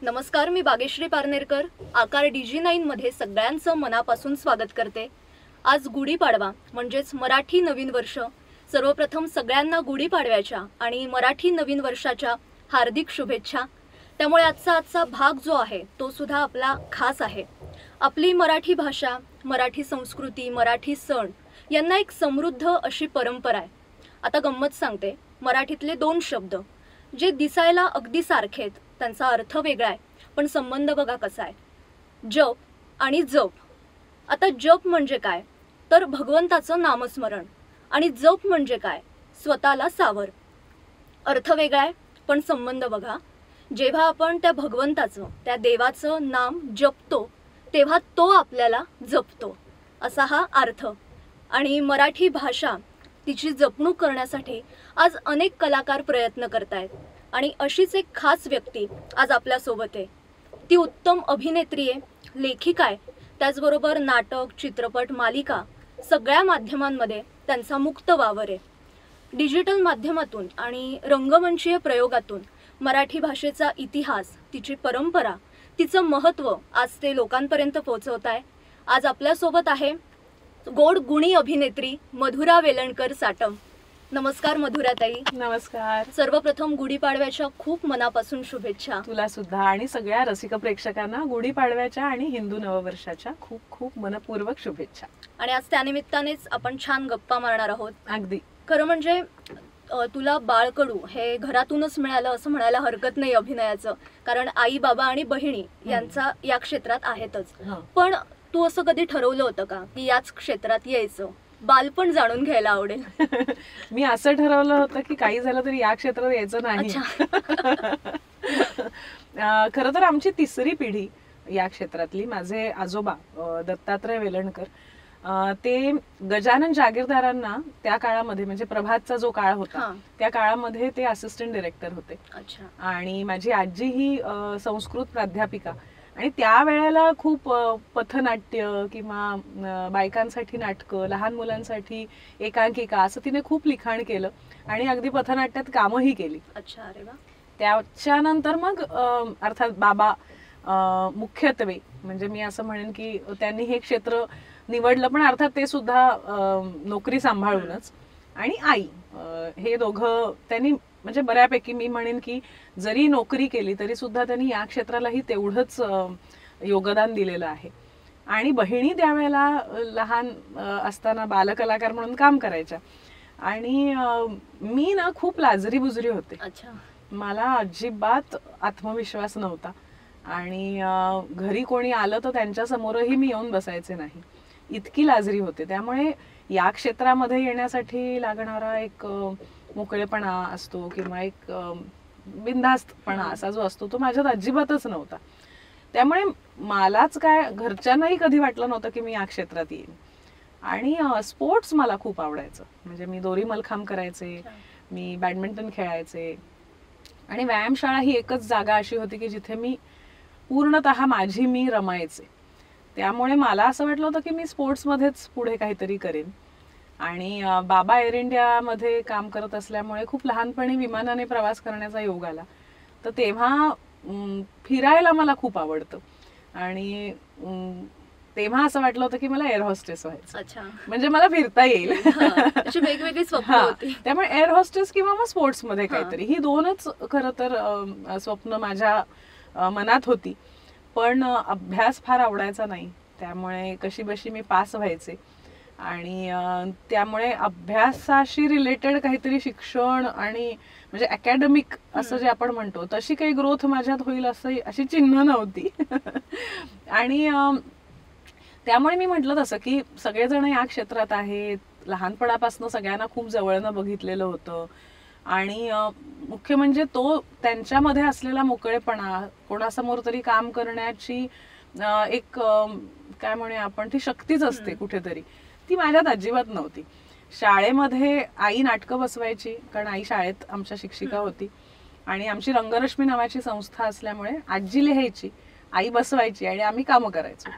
नमस्कार, मी बागेश्री पारनेरकर आकार DG9 मध्ये सगळ्यांचं मनापासून स्वागत करते। आज गुढीपाडवा म्हणजेच मराठी नवीन वर्ष। सर्वप्रथम सगळ्यांना गुढीपाडव्याच्या आणि मराठी नवीन वर्षाच्या हार्दिक शुभेच्छा। त्यामुळे आजचा भाग जो आहे तो सुद्धा आपला खास आहे। आपली मराठी भाषा, मराठी संस्कृती, मराठी सण यांना एक समृद्ध अशी परंपरा आहे। आता गंमत सांगते, मराठीतले दोन शब्द जे दिसायला अगदी सारखे आहेत, त्यांचा अर्थ वेगळा आहे, पण संबंध बघा कसा आहे। जप आणि जप। आता जप म्हणजे काय, तर भगवंताचं नामस्मरण, आणि जप म्हणजे काय, स्वतःला सावर। अर्थ वेगळा आहे पण संबंध बघा। जेव्हा आपण त्या भगवंताचं, त्या देवाचं नाम जपतो तेव्हा तो आपल्याला जपतो, असा हा अर्थ। आणि मराठी भाषा, तिची जपणूक करण्यासाठी आज अनेक कलाकार प्रयत्न करतायत, आणि अशीच एक खास व्यक्ती आज आपल्या सोबत आहे। ती उत्तम अभिनेत्री आहे, लेखिका आहे, त्याचबरोबर नाटक, चित्रपट, मालिका सगळ्या माध्यमांमध्ये त्यांचा मुक्त वावर आहे। डिजिटल माध्यमातून आणि रंगमंचीय प्रयोगातून मराठी भाषेचा इतिहास, तिची परंपरा, तिचं महत्त्व आज ते लोकांपर्यंत पोहोचवत आहे। आज आपल्या सोबत आहे गोड गुणी अभिनेत्री मधुरा वेलणकर साटम। नमस्कार मधुराताई। नमस्कार। सर्वप्रथम गुढीपाडव्याच्या खूप मनापासून शुभेच्छा। तुला सुद्धा आणि सगळ्या रसिक प्रेक्षकांना गुढीपाडव्याच्या आणि हिंदू नववर्षाच्या खूप खूप मनपूर्वक शुभेच्छा। आणि आज त्यानिमित्तानेच आपण छान गप्पा मारणार आहोत। अगदी खरं म्हणजे तुला बाळकडू हे घरातूनच मिळालं असं म्हणायला हरकत नाही अभिनयाचं, कारण आई, बाबा आणि बहिणी यांचा या क्षेत्रात आहेतच। पण तू असं कधी ठरवलं होतं का की याच क्षेत्रात यायचं? बालपण जाणून घ्यायला आवडेल। मी असं ठरवलं होतं की काही झालं तरी या क्षेत्रात यायचं नाही। खरं तर आमची तिसरी पिढी या क्षेत्रातली, माझे आजोबा दत्तात्रय वेलणकर, ते गजानन जागीरदारांना त्या काळामध्ये, म्हणजे प्रभातचा जो काळ होता त्या काळामध्ये ते असिस्टंट डायरेक्टर होते। आणि माझी आजी ही संस्कृत प्राध्यापिका, आणि त्यावेळेला खूप पथनाट्य किंवा बायकांसाठी नाटकं, लहान मुलांसाठी एकांकिका असं तिने खूप लिखाण केलं, आणि अगदी पथनाट्यात कामही केली। अरे वा। त्याच्यानंतर मग अर्थात बाबा मुख्यत्वे, म्हणजे मी असं म्हणेन की त्यांनी हे क्षेत्र निवडलं, पण अर्थात ते सुद्धा नोकरी सांभाळूनच। आणि आई, हे दोघं त्यांनी म्हणजे बऱ्यापैकी मी म्हणेन की जरी नोकरी केली तरी सुद्धा त्यांनी या क्षेत्रालाही तेवढंच योगदान दिलेलं आहे। आणि बहिणी त्यावेळेला लहान असताना बालकलाकार म्हणून काम करायच्या, आणि मी ना खूप लाजरी बुजरी होते। मला अजिबात आत्मविश्वास नव्हता, आणि घरी कोणी आलं तर त्यांच्या समोरही मी येऊन बसायचे नाही, इतकी लाजरी होते। त्यामुळे या क्षेत्रामध्ये येण्यासाठी लागणारा एक मोकळेपणा असतो किंवा एक बिनधास्तपणा असा जो असतो तो माझ्यात अजिबातच नव्हता। त्यामुळे मलाच काय, घरच्यांनाही कधी वाटलं नव्हतं की मी या क्षेत्रात येईन। आणि स्पोर्ट्स मला खूप आवडायचं, म्हणजे मी दोरी मलखांब करायचे, मी बॅडमिंटन खेळायचे, आणि व्यायामशाळा ही एकच जागा अशी होती की जिथे मी पूर्णतः माझी मी रमायचे। त्यामुळे मला असं वाटलं होतं की मी स्पोर्ट्समध्येच पुढे काहीतरी करेन। आणि बाबा एअर इंडियामध्ये काम करत असल्यामुळे खूप लहानपणी विमानाने प्रवास करण्याचा योग आला, तर तेव्हा फिरायला मला खूप आवडतं, आणि तेव्हा असं वाटलं होतं की मला एअर होस्टेस व्हायचं, म्हणजे मला फिरता येईल। वेगवेगळी स्वप्न होती, त्यामुळे एअर होस्टेस किंवा मग स्पोर्ट्समध्ये काहीतरी, ही दोनच खरं तर स्वप्न माझ्या मनात होती। पण अभ्यास फार आवडायचा नाही, त्यामुळे कशी बशी मी पास व्हायचे, आणि त्यामुळे अभ्यासाशी रिलेटेड काहीतरी शिक्षण आणि म्हणजे अकॅडमिक असं जे आपण म्हणतो तशी काही ग्रोथ माझ्यात होईल अशी चिन्ह नव्हती। आणि त्यामुळे मी म्हटलं तसं की सगळेजण या क्षेत्रात आहेत, लहानपणापासून सगळ्यांना खूप जवळनं बघितलेलं होतं, आणि मुख्य म्हणजे तो त्यांच्यामध्ये असलेला मोकळेपणा, कोणासमोर तरी काम करण्याची एक काय म्हणूया आपण, ती शक्तीच असते कुठेतरी, ती माझ्यात अजिबात नव्हती। शाळेमध्ये आई नाटकं बसवायची, कारण आई शाळेत आमच्या शिक्षिका होती, आणि आमची रंगरश्मी नावाची संस्था असल्यामुळे आजी लिहायची, आई बसवायची, आणि आम्ही कामं करायचो।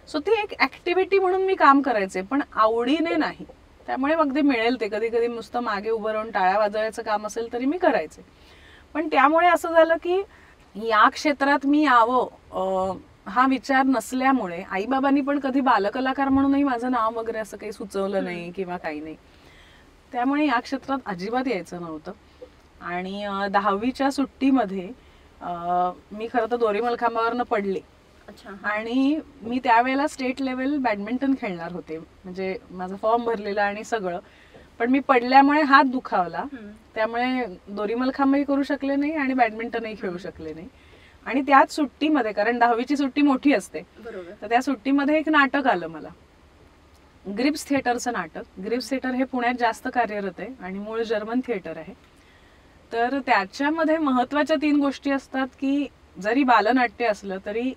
सो ती एक ऍक्टिव्हिटी म्हणून मी काम करायचे, पण आवडीने नाही। त्यामुळे अगदी मिळेल ते, कधी कधी नुसतं मागे उभं राहून टाळ्या वाजवायचं काम असेल तरी मी करायचे। पण त्यामुळे असं झालं की या क्षेत्रात मी यावं हा विचार नसल्यामुळे आईबाबांनी पण कधी बालकलाकार म्हणूनही माझं नाव वगैरे असं काही सुचवलं नाही किंवा काही नाही. त्यामुळे या क्षेत्रात अजिबात यायचं नव्हतं. आणि 10वीच्या सुट्टीमध्ये मी खरं तर दोरी मलखांबावरनं पडले. आणि मी त्यावेळेला स्टेट लेवल बॅडमिंटन खेळणार होते, म्हणजे माझा फॉर्म भरलेला आणि सगळं. पण मी पडल्यामुळे हात दुखावला, त्यामुळे दोरी मलखांबही करू शकले नाही आणि बॅडमिंटनही खेळू शकले नाही. आणि त्याच सुट्टीमध्ये, कारण 10वीची सुट्टी मोठी असते, तर त्या सुट्टीमध्ये एक नाटक आलं मला, ग्रिप्स थिएटरचं नाटक. ग्रिप्स थिएटर हे पुण्यात जास्त कार्यरत आहे आणि मूळ जर्मन थिएटर आहे. तर त्याच्यामध्ये महत्वाच्या 3 गोष्टी असतात की जरी बालनाट्य असलं तरी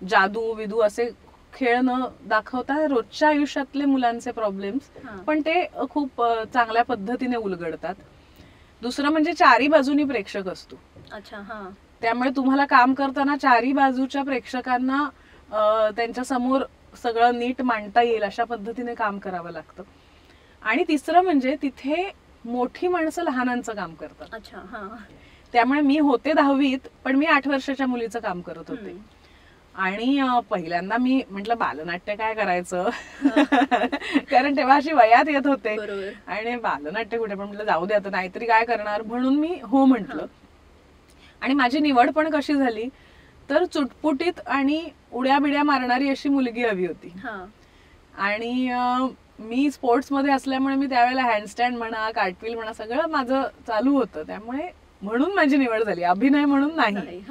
जादू विदू असे खेळ न दाखवता रोजच्या आयुष्यातले मुलांचे प्रॉब्लेम्स पण ते खूप चांगल्या पद्धतीने उलगडतात. दुसरं म्हणजे चारी बाजूनी प्रेक्षक असतो. त्यामुळे तुम्हाला काम करताना चारी बाजूच्या प्रेक्षकांना त्यांच्या समोर सगळं नीट मांडता येईल अशा पद्धतीने काम करावं लागतं. आणि तिसरं म्हणजे तिथे मोठी माणसं लहानांचं काम करतात. त्यामुळे मी होते 10वीत, पण मी 8 वर्षाच्या मुलीचं काम करत होते. आणि पहिल्यांदा मी म्हटलं बालनाट्य काय करायचं कारण तेव्हा अशी वयात येत होते आणि बालनाट्य कुठे, पण म्हटलं जाऊ दे आता नाहीतरी काय करणार, म्हणून मी हो म्हटलं. आणि माझी निवड पण कशी झाली तर चुटपुटीत आणि उड्या बिड्या मारणारी अशी मुलगी हवी होती. आणि मी स्पोर्ट्स मध्ये असल्यामुळे मी त्यावेळेला हँडस्टँड म्हणा, कार्टव्हील म्हणा, सगळं माझं चालू होतं, त्यामुळे म्हणून माझी निवड झाली, अभिनय म्हणून नाही.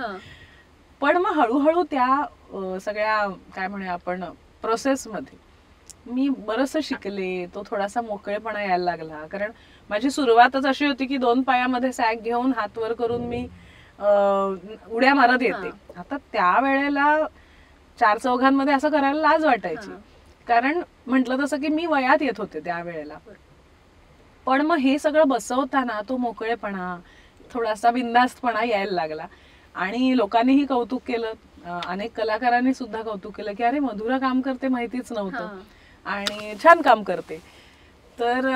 पण मग हळूहळू त्या सगळ्या काय म्हणूया आपण प्रोसेसमध्ये मी बरंचसं शिकले. तो थोडासा मोकळेपणा यायला लागला, कारण माझी सुरुवातच अशी होती की 2 पायामध्ये सॅक घेऊन हात वर करून मी उड्या मारत येते. आता त्यावेळेला 4 चौघांमध्ये असं करायला लाज वाटायची, कारण म्हटलं तसं की मी वयात येत होते त्यावेळेला. पण मग हे सगळं बसवताना तो मोकळेपणा, थोडासा बिनधास्तपणा यायला लागला. आणि लोकांनीही कौतुक केलं, अनेक कलाकारांनी सुद्धा कौतुक केलं की अरे मधुरा काम करते माहितीच नव्हतं आणि छान काम करते. तर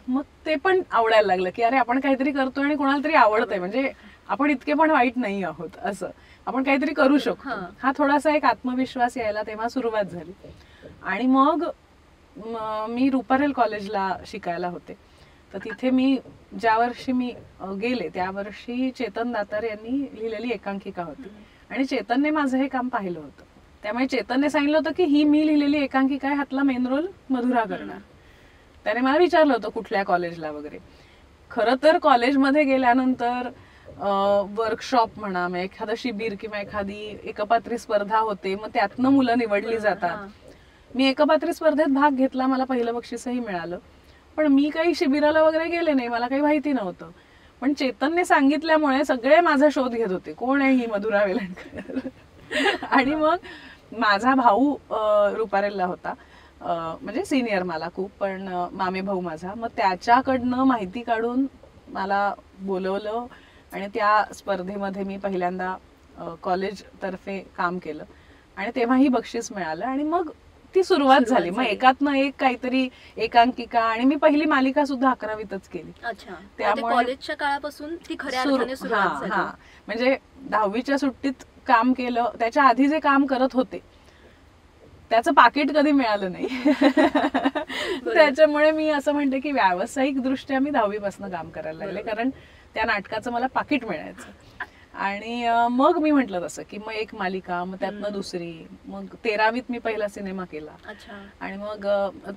मग ते पण आवडायला लागलं की अरे आपण काहीतरी करतोय आणि कोणाला तरी आवडतंय, म्हणजे आपण इतके पण वाईट नाही आहोत, असं आपण काहीतरी करू शकतो. हा थोडासा एक आत्मविश्वास यायला तेव्हा सुरुवात झाली. आणि मग मी रुपारेल कॉलेजला शिकायला होते, तर तिथे मी ज्या वर्षी मी गेले त्या वर्षी चेतन दातार यांनी लिहिलेली एकांकिका होती आणि चेतनने माझं हे काम पाहिलं होतं. त्यामुळे चेतनने सांगितलं होतं की ही मी लिहिलेली एकांकिका आहे, ह्यातला मेन रोल मधुरा करणार. त्याने मला विचारलं होतं कुठल्या कॉलेजला वगैरे. खरं तर कॉलेजमध्ये गेल्यानंतर वर्कशॉप म्हणा, मग एखादं शिबिर किंवा एखादी एकपात्री स्पर्धा होते, मग त्यातनं मुलं निवडली जातात. मी एकपात्री स्पर्धेत भाग घेतला, मला पहिलं बक्षीसही मिळालं. पण मी काही शिबिराला वगैरे गेले नाही, मला काही माहिती नव्हतं. पण चेतनने सांगितल्यामुळे सगळे माझा शोध घेत होते, कोण आहे ही मधुरा वेलणकर. आणि मग माझा भाऊ रुपारेलला होता, म्हणजे सिनियर मला खूप, पण मामे भाऊ माझा. मग त्याच्याकडनं माहिती काढून मला बोलवलं आणि त्या स्पर्धेमध्ये मी पहिल्यांदा कॉलेज तर्फे काम केलं आणि तेव्हाही बक्षीस मिळालं. आणि मग ती सुरुवात झाली. मग एकातनं एक काहीतरी एकांकिका, आणि मी पहिली मालिका सुद्धा 11वीतच केली. त्यामुळे कॉलेजच्या काळापासून ती खऱ्या अर्थाने सुरुवात झाली. म्हणजे 10वीच्या सुट्टीत काम केलं, त्याच्या आधी जे काम करत होते त्याचं पाकिट कधी मिळालं नाही. त्याच्यामुळे मी असं म्हणते की व्यावसायिक दृष्ट्या मी 10वीपासून काम करायला लागले, कारण त्या नाटकाचं मला पाकिट मिळायचं. आणि मग मी म्हटलं तसं की मग एक मालिका, मग त्यातनं दुसरी, मग 13वीत मी पहिला सिनेमा केला आणि मग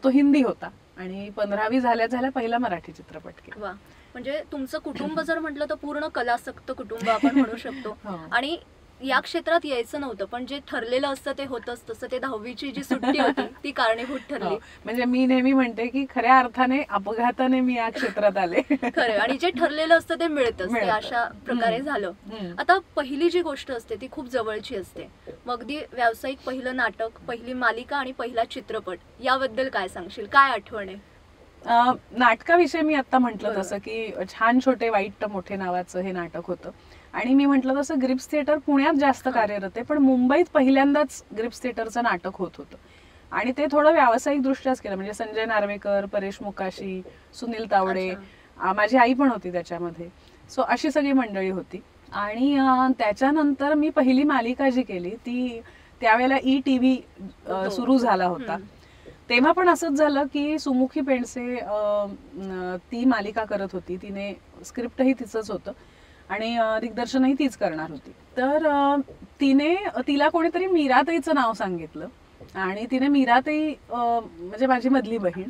तो हिंदी होता. आणि 15वी झाल्या झाल्या पहिला मराठी चित्रपट केला. म्हणजे तुमचं कुटुंब जर म्हटलं तर पूर्ण कलासक्त कुटुंब आपण म्हणू शकतो. आणि या क्षेत्रात यायचं नव्हतं, पण जे ठरलेलं असतं ते होतच. तसं ते 10वीची जी सुट्टी होती ती कारणीभूत ठरली. म्हणजे मी नेहमी म्हणते की खऱ्या अर्थाने अपघाताने मी या क्षेत्रात आले. खरं, आणि जे ठरलेलं असतं ते मिळतच, ते अशा प्रकारे झालं. आता पहिली जी गोष्ट असते ती खूप जवळची असते. मग अगदी व्यावसायिक पहिलं नाटक, पहिली मालिका आणि पहिला चित्रपट, याबद्दल काय सांगशील, काय आठवण आहे? नाटकाविषयी मी आता म्हटलं तसं की छान छोटे वाईट मोठे नावाचं हे नाटक होतं. आणि मी म्हटलं तसं ग्रिप्स थिएटर पुण्यात जास्त कार्यरत आहे, पण मुंबईत पहिल्यांदाच ग्रिप्स थिएटरचं नाटक होत होतं. आणि ते थोडं व्यावसायिक दृष्ट्याच केलं, म्हणजे संजय नार्वेकर, परेश मुकाशी, सुनील तावडे, माझी आई पण होती त्याच्यामध्ये. सो अशी सगळी मंडळी होती. आणि त्याच्यानंतर मी पहिली मालिका जी केली ती त्यावेळेला ETV सुरू झाला होता. तेव्हा पण असंच झालं की सुमुखी पेंडसे ती मालिका करत होती. तिने स्क्रिप्टही तिचंच होतं आणि दिग्दर्शनही तीच करणार होती. तर तिला कोणीतरी मीराताईचं नाव सांगितलं आणि तिने मीराताई म्हणजे माझी मधली बहीण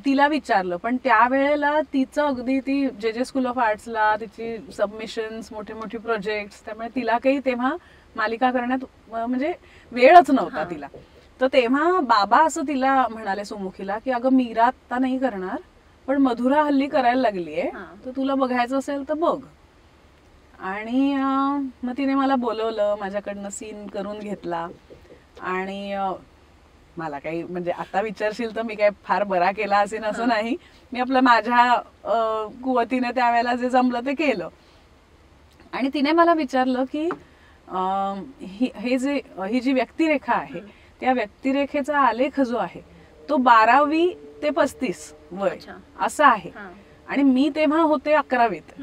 तिला विचारलं. पण त्यावेळेला तिचं अगदी ती जे स्कूल ऑफ आर्ट्सला तिची सबमिशन्स मोठे मोठे प्रोजेक्ट्स, त्यामुळे तिला काही तेव्हा मालिका करण्यात म्हणजे वेळच नव्हता तिला. तर तेव्हा बाबा असं तिला म्हणाले सुमुखीला की अगं मीरा आता नाही करणार पण मधुरा हल्ली करायला लागलीये, तर तुला बघायचं असेल तर बघ. आणि मग तिने मला बोलवलं, माझ्याकडनं सीन करून घेतला आणि मला काही म्हणजे आता विचारशील तर मी काय फार बरा केला असेल असं नाही. मी आपलं माझ्या कुवतीने त्यावेळेला जे जमलं ते केलं. आणि तिने मला विचारलं की ही जी व्यक्तिरेखा आहे त्या व्यक्तिरेखेचा आलेख जो आहे तो 12वी ते 35 वय असा आहे आणि मी तेव्हा होते 11वीत.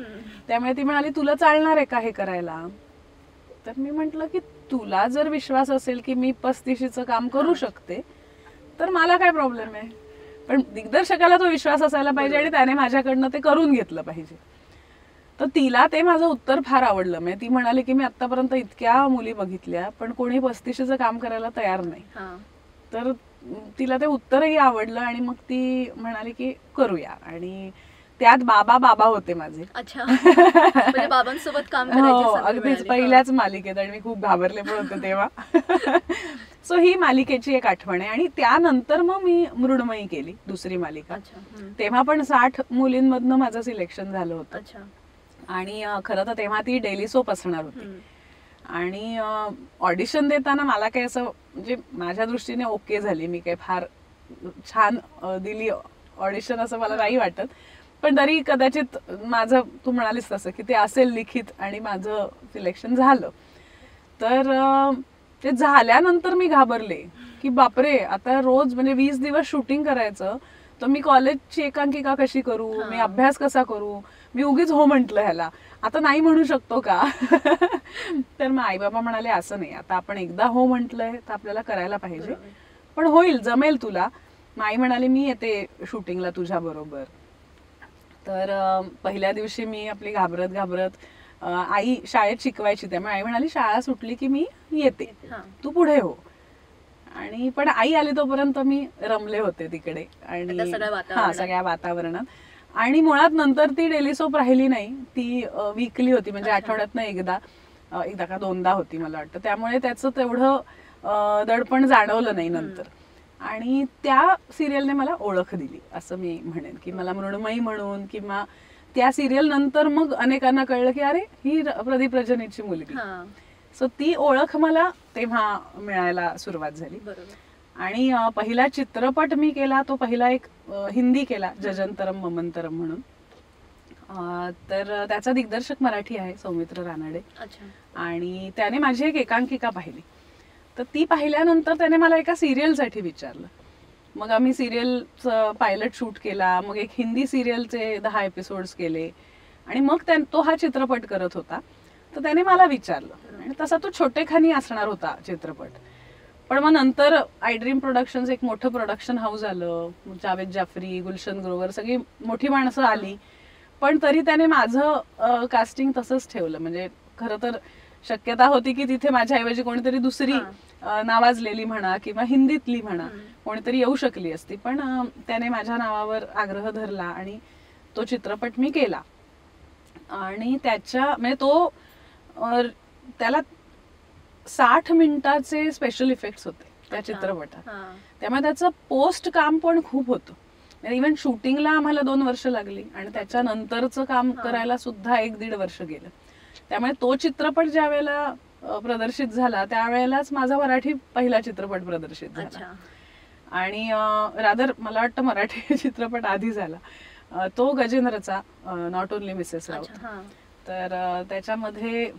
त्यामुळे ती म्हणाली तुला चालणार आहे का हे करायला. तर मी म्हंटल की तुला जर विश्वास असेल की मी 35चं काम करू शकते तर मला काय प्रॉब्लेम आहे, पण दिग्दर्शकाला तो विश्वास असायला पाहिजे आणि त्याने माझ्याकडनं ते करून घेतलं पाहिजे. तर तिला ते माझं उत्तर फार आवडलं. म्हणजे ती म्हणाली की मी आतापर्यंत इतक्या मुली बघितल्या पण कोणी 35चं काम करायला तयार नाही. तर तिला ते उत्तरही आवडलं आणि मग ती म्हणाली की करूया. आणि त्यात बाबा होते माझे. अच्छा, म्हणजे बाबांसोबत काम करायची संधी अगदीच मिळाली. पहिल्याच मालिकेत आणि मी खूप घाबरले पण होते तेव्हा. सो ही मालिकेची एक आठवण आहे. आणि त्यानंतर मग मी मृण्मयी केली, दुसरी मालिका. तेव्हा पण 60 मुलींमधनं माझं सिलेक्शन झालं होतं. आणि खरं तर तेव्हा ती डेली सोप असणार होती. आणि ऑडिशन देताना मला काही असं म्हणजे माझ्या दृष्टीने ओके झाली, मी काही फार छान दिली ऑडिशन असं मला नाही वाटत. पण तरी कदाचित माझं तू म्हणालीस तसं की ते असेल लिखित आणि माझं सिलेक्शन झालं. तर ते झाल्यानंतर मी घाबरले की बापरे आता रोज म्हणजे 20 दिवस शूटिंग करायचं, तर मी कॉलेजची एकांकिका कशी करू, मी अभ्यास कसा करू, मी उगीच हो म्हंटल ह्याला, आता नाही म्हणू शकतो का. तर मग आई बाबा म्हणाले असं नाही, आता आपण एकदा हो म्हंटलंय तर आपल्याला करायला पाहिजे, पण होईल जमेल तुला. मग आई म्हणाली मी येते शूटिंगला तुझ्या बरोबर. तर पहिल्या दिवशी मी आपली घाबरत आई शाळेत शिकवायची त्यामुळे आई म्हणाली शाळा सुटली की मी येते, तू पुढे हो. आणि पण आई आली तोपर्यंत मी रमले होते तिकडे आणि सगळ्या वातावरणात. आणि मुळात नंतर ती डेली सोप राहिली नाही, ती वीकली होती, म्हणजे आठवड्यातनं एकदा का दोनदा होती मला वाटतं. त्यामुळे त्याचं तेवढं दडपण जाणवलं नाही नंतर. आणि त्या सिरियलने मला ओळख दिली असं मी म्हणेन की मला मृण्मयी म्हणून, किंवा त्या सिरियल नंतर मग अनेकांना कळलं की अरे ही प्रदीप रजनीची मुलगी. सो ती ओळख मला तेव्हा मिळायला सुरुवात झाली. आणि पहिला चित्रपट मी केला तो पहिला एक हिंदी केला, जजंतरम ममंतरम म्हणून. तर त्याचा दिग्दर्शक मराठी आहे सौमित्र रानडे. आणि त्याने माझी एक एकांकिका पाहिली. तर ती पाहिल्यानंतर त्याने मला एका सिरियलसाठी विचारलं. मग आम्ही सिरियलचं पायलट शूट केला, मग एक हिंदी सिरियलचे 10 एपिसोड्स केले आणि मग तो हा चित्रपट करत होता. तर त्याने मला विचारलं आणि तसा तो छोटेखानी असणार होता चित्रपट. पण मग नंतर आय ड्रीम प्रोडक्शन्स एक मोठं प्रोडक्शन हाऊस आलं, जावेद जाफरी, गुलशन ग्रोवर, सगळी मोठी माणसं आली. पण तरी त्याने माझं कास्टिंग तसंच ठेवलं. म्हणजे खरं तर शक्यता होती की तिथे माझ्याऐवजी कोणीतरी दुसरी नावाजलेली म्हणा किंवा हिंदीतली म्हणा कोणीतरी येऊ शकली असती, पण त्याने माझ्या नावावर आग्रह धरला आणि तो चित्रपट मी केला. आणि म्हणजे त्याला 60 मिनिटाचे स्पेशल इफेक्ट्स होते त्या चित्रपटात. त्यामुळे त्याचं पोस्ट काम पण खूप होतं. इव्हन शूटिंगला आम्हाला 2 वर्ष लागली आणि त्याच्यानंतरचं काम करायला सुद्धा 1-1.5 वर्ष गेलं. त्यामुळे तो चित्रपट ज्या वेळेला प्रदर्शित झाला त्यावेळेलाच माझा मराठी पहिला चित्रपट प्रदर्शित झाला. आणि रादर मला वाटतं मराठी चित्रपट आधी झाला तो गजेंद्रचा, नॉट ओनली मिसेस राऊत. तर त्याच्यामध्ये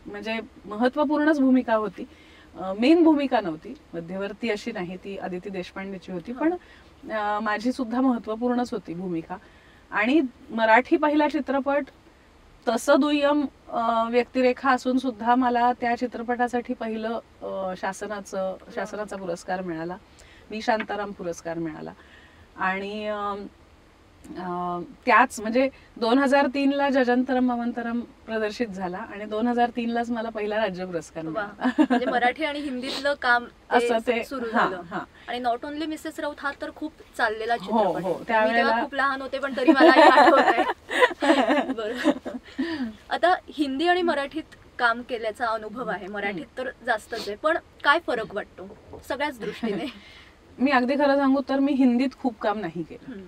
म्हणजे महत्वपूर्णच भूमिका होती, मेन भूमिका नव्हती, मध्यवर्ती अशी नाही, ती अदिती देशपांडेची होती, पण माझी सुद्धा महत्वपूर्णच होती भूमिका. आणि मराठी पहिला चित्रपट तसं दुय्यम व्यक्तिरेखा असून सुद्धा मला त्या चित्रपटासाठी पहिलं शासनाचा पुरस्कार मिळाला, व्ही शांताराम पुरस्कार मिळाला. आणि त्याच म्हणजे 2003 ला जजंतरम ममंतरम प्रदर्शित झाला आणि 2003 लाच मला पहिला राज्य पुरस्कार मिळाला. म्हणजे मराठी आणि हिंदीतलं काम असं ते सुरू झालं. आणि नॉट ओनली मिसेस राऊत हा तर खूप चाललेला चित्रपट. हो, त्यावेळेला खूप लहान होते पण तरी मला आठवतंय. बरं, आता हिंदी आणि मराठीत काम केल्याचा अनुभव आहे, मराठीत तर जास्तच आहे, पण काय फरक वाटतो सगळ्याच दृष्टीने? मी अगदी खरं सांगू तर मी हिंदीत खूप काम नाही केलं.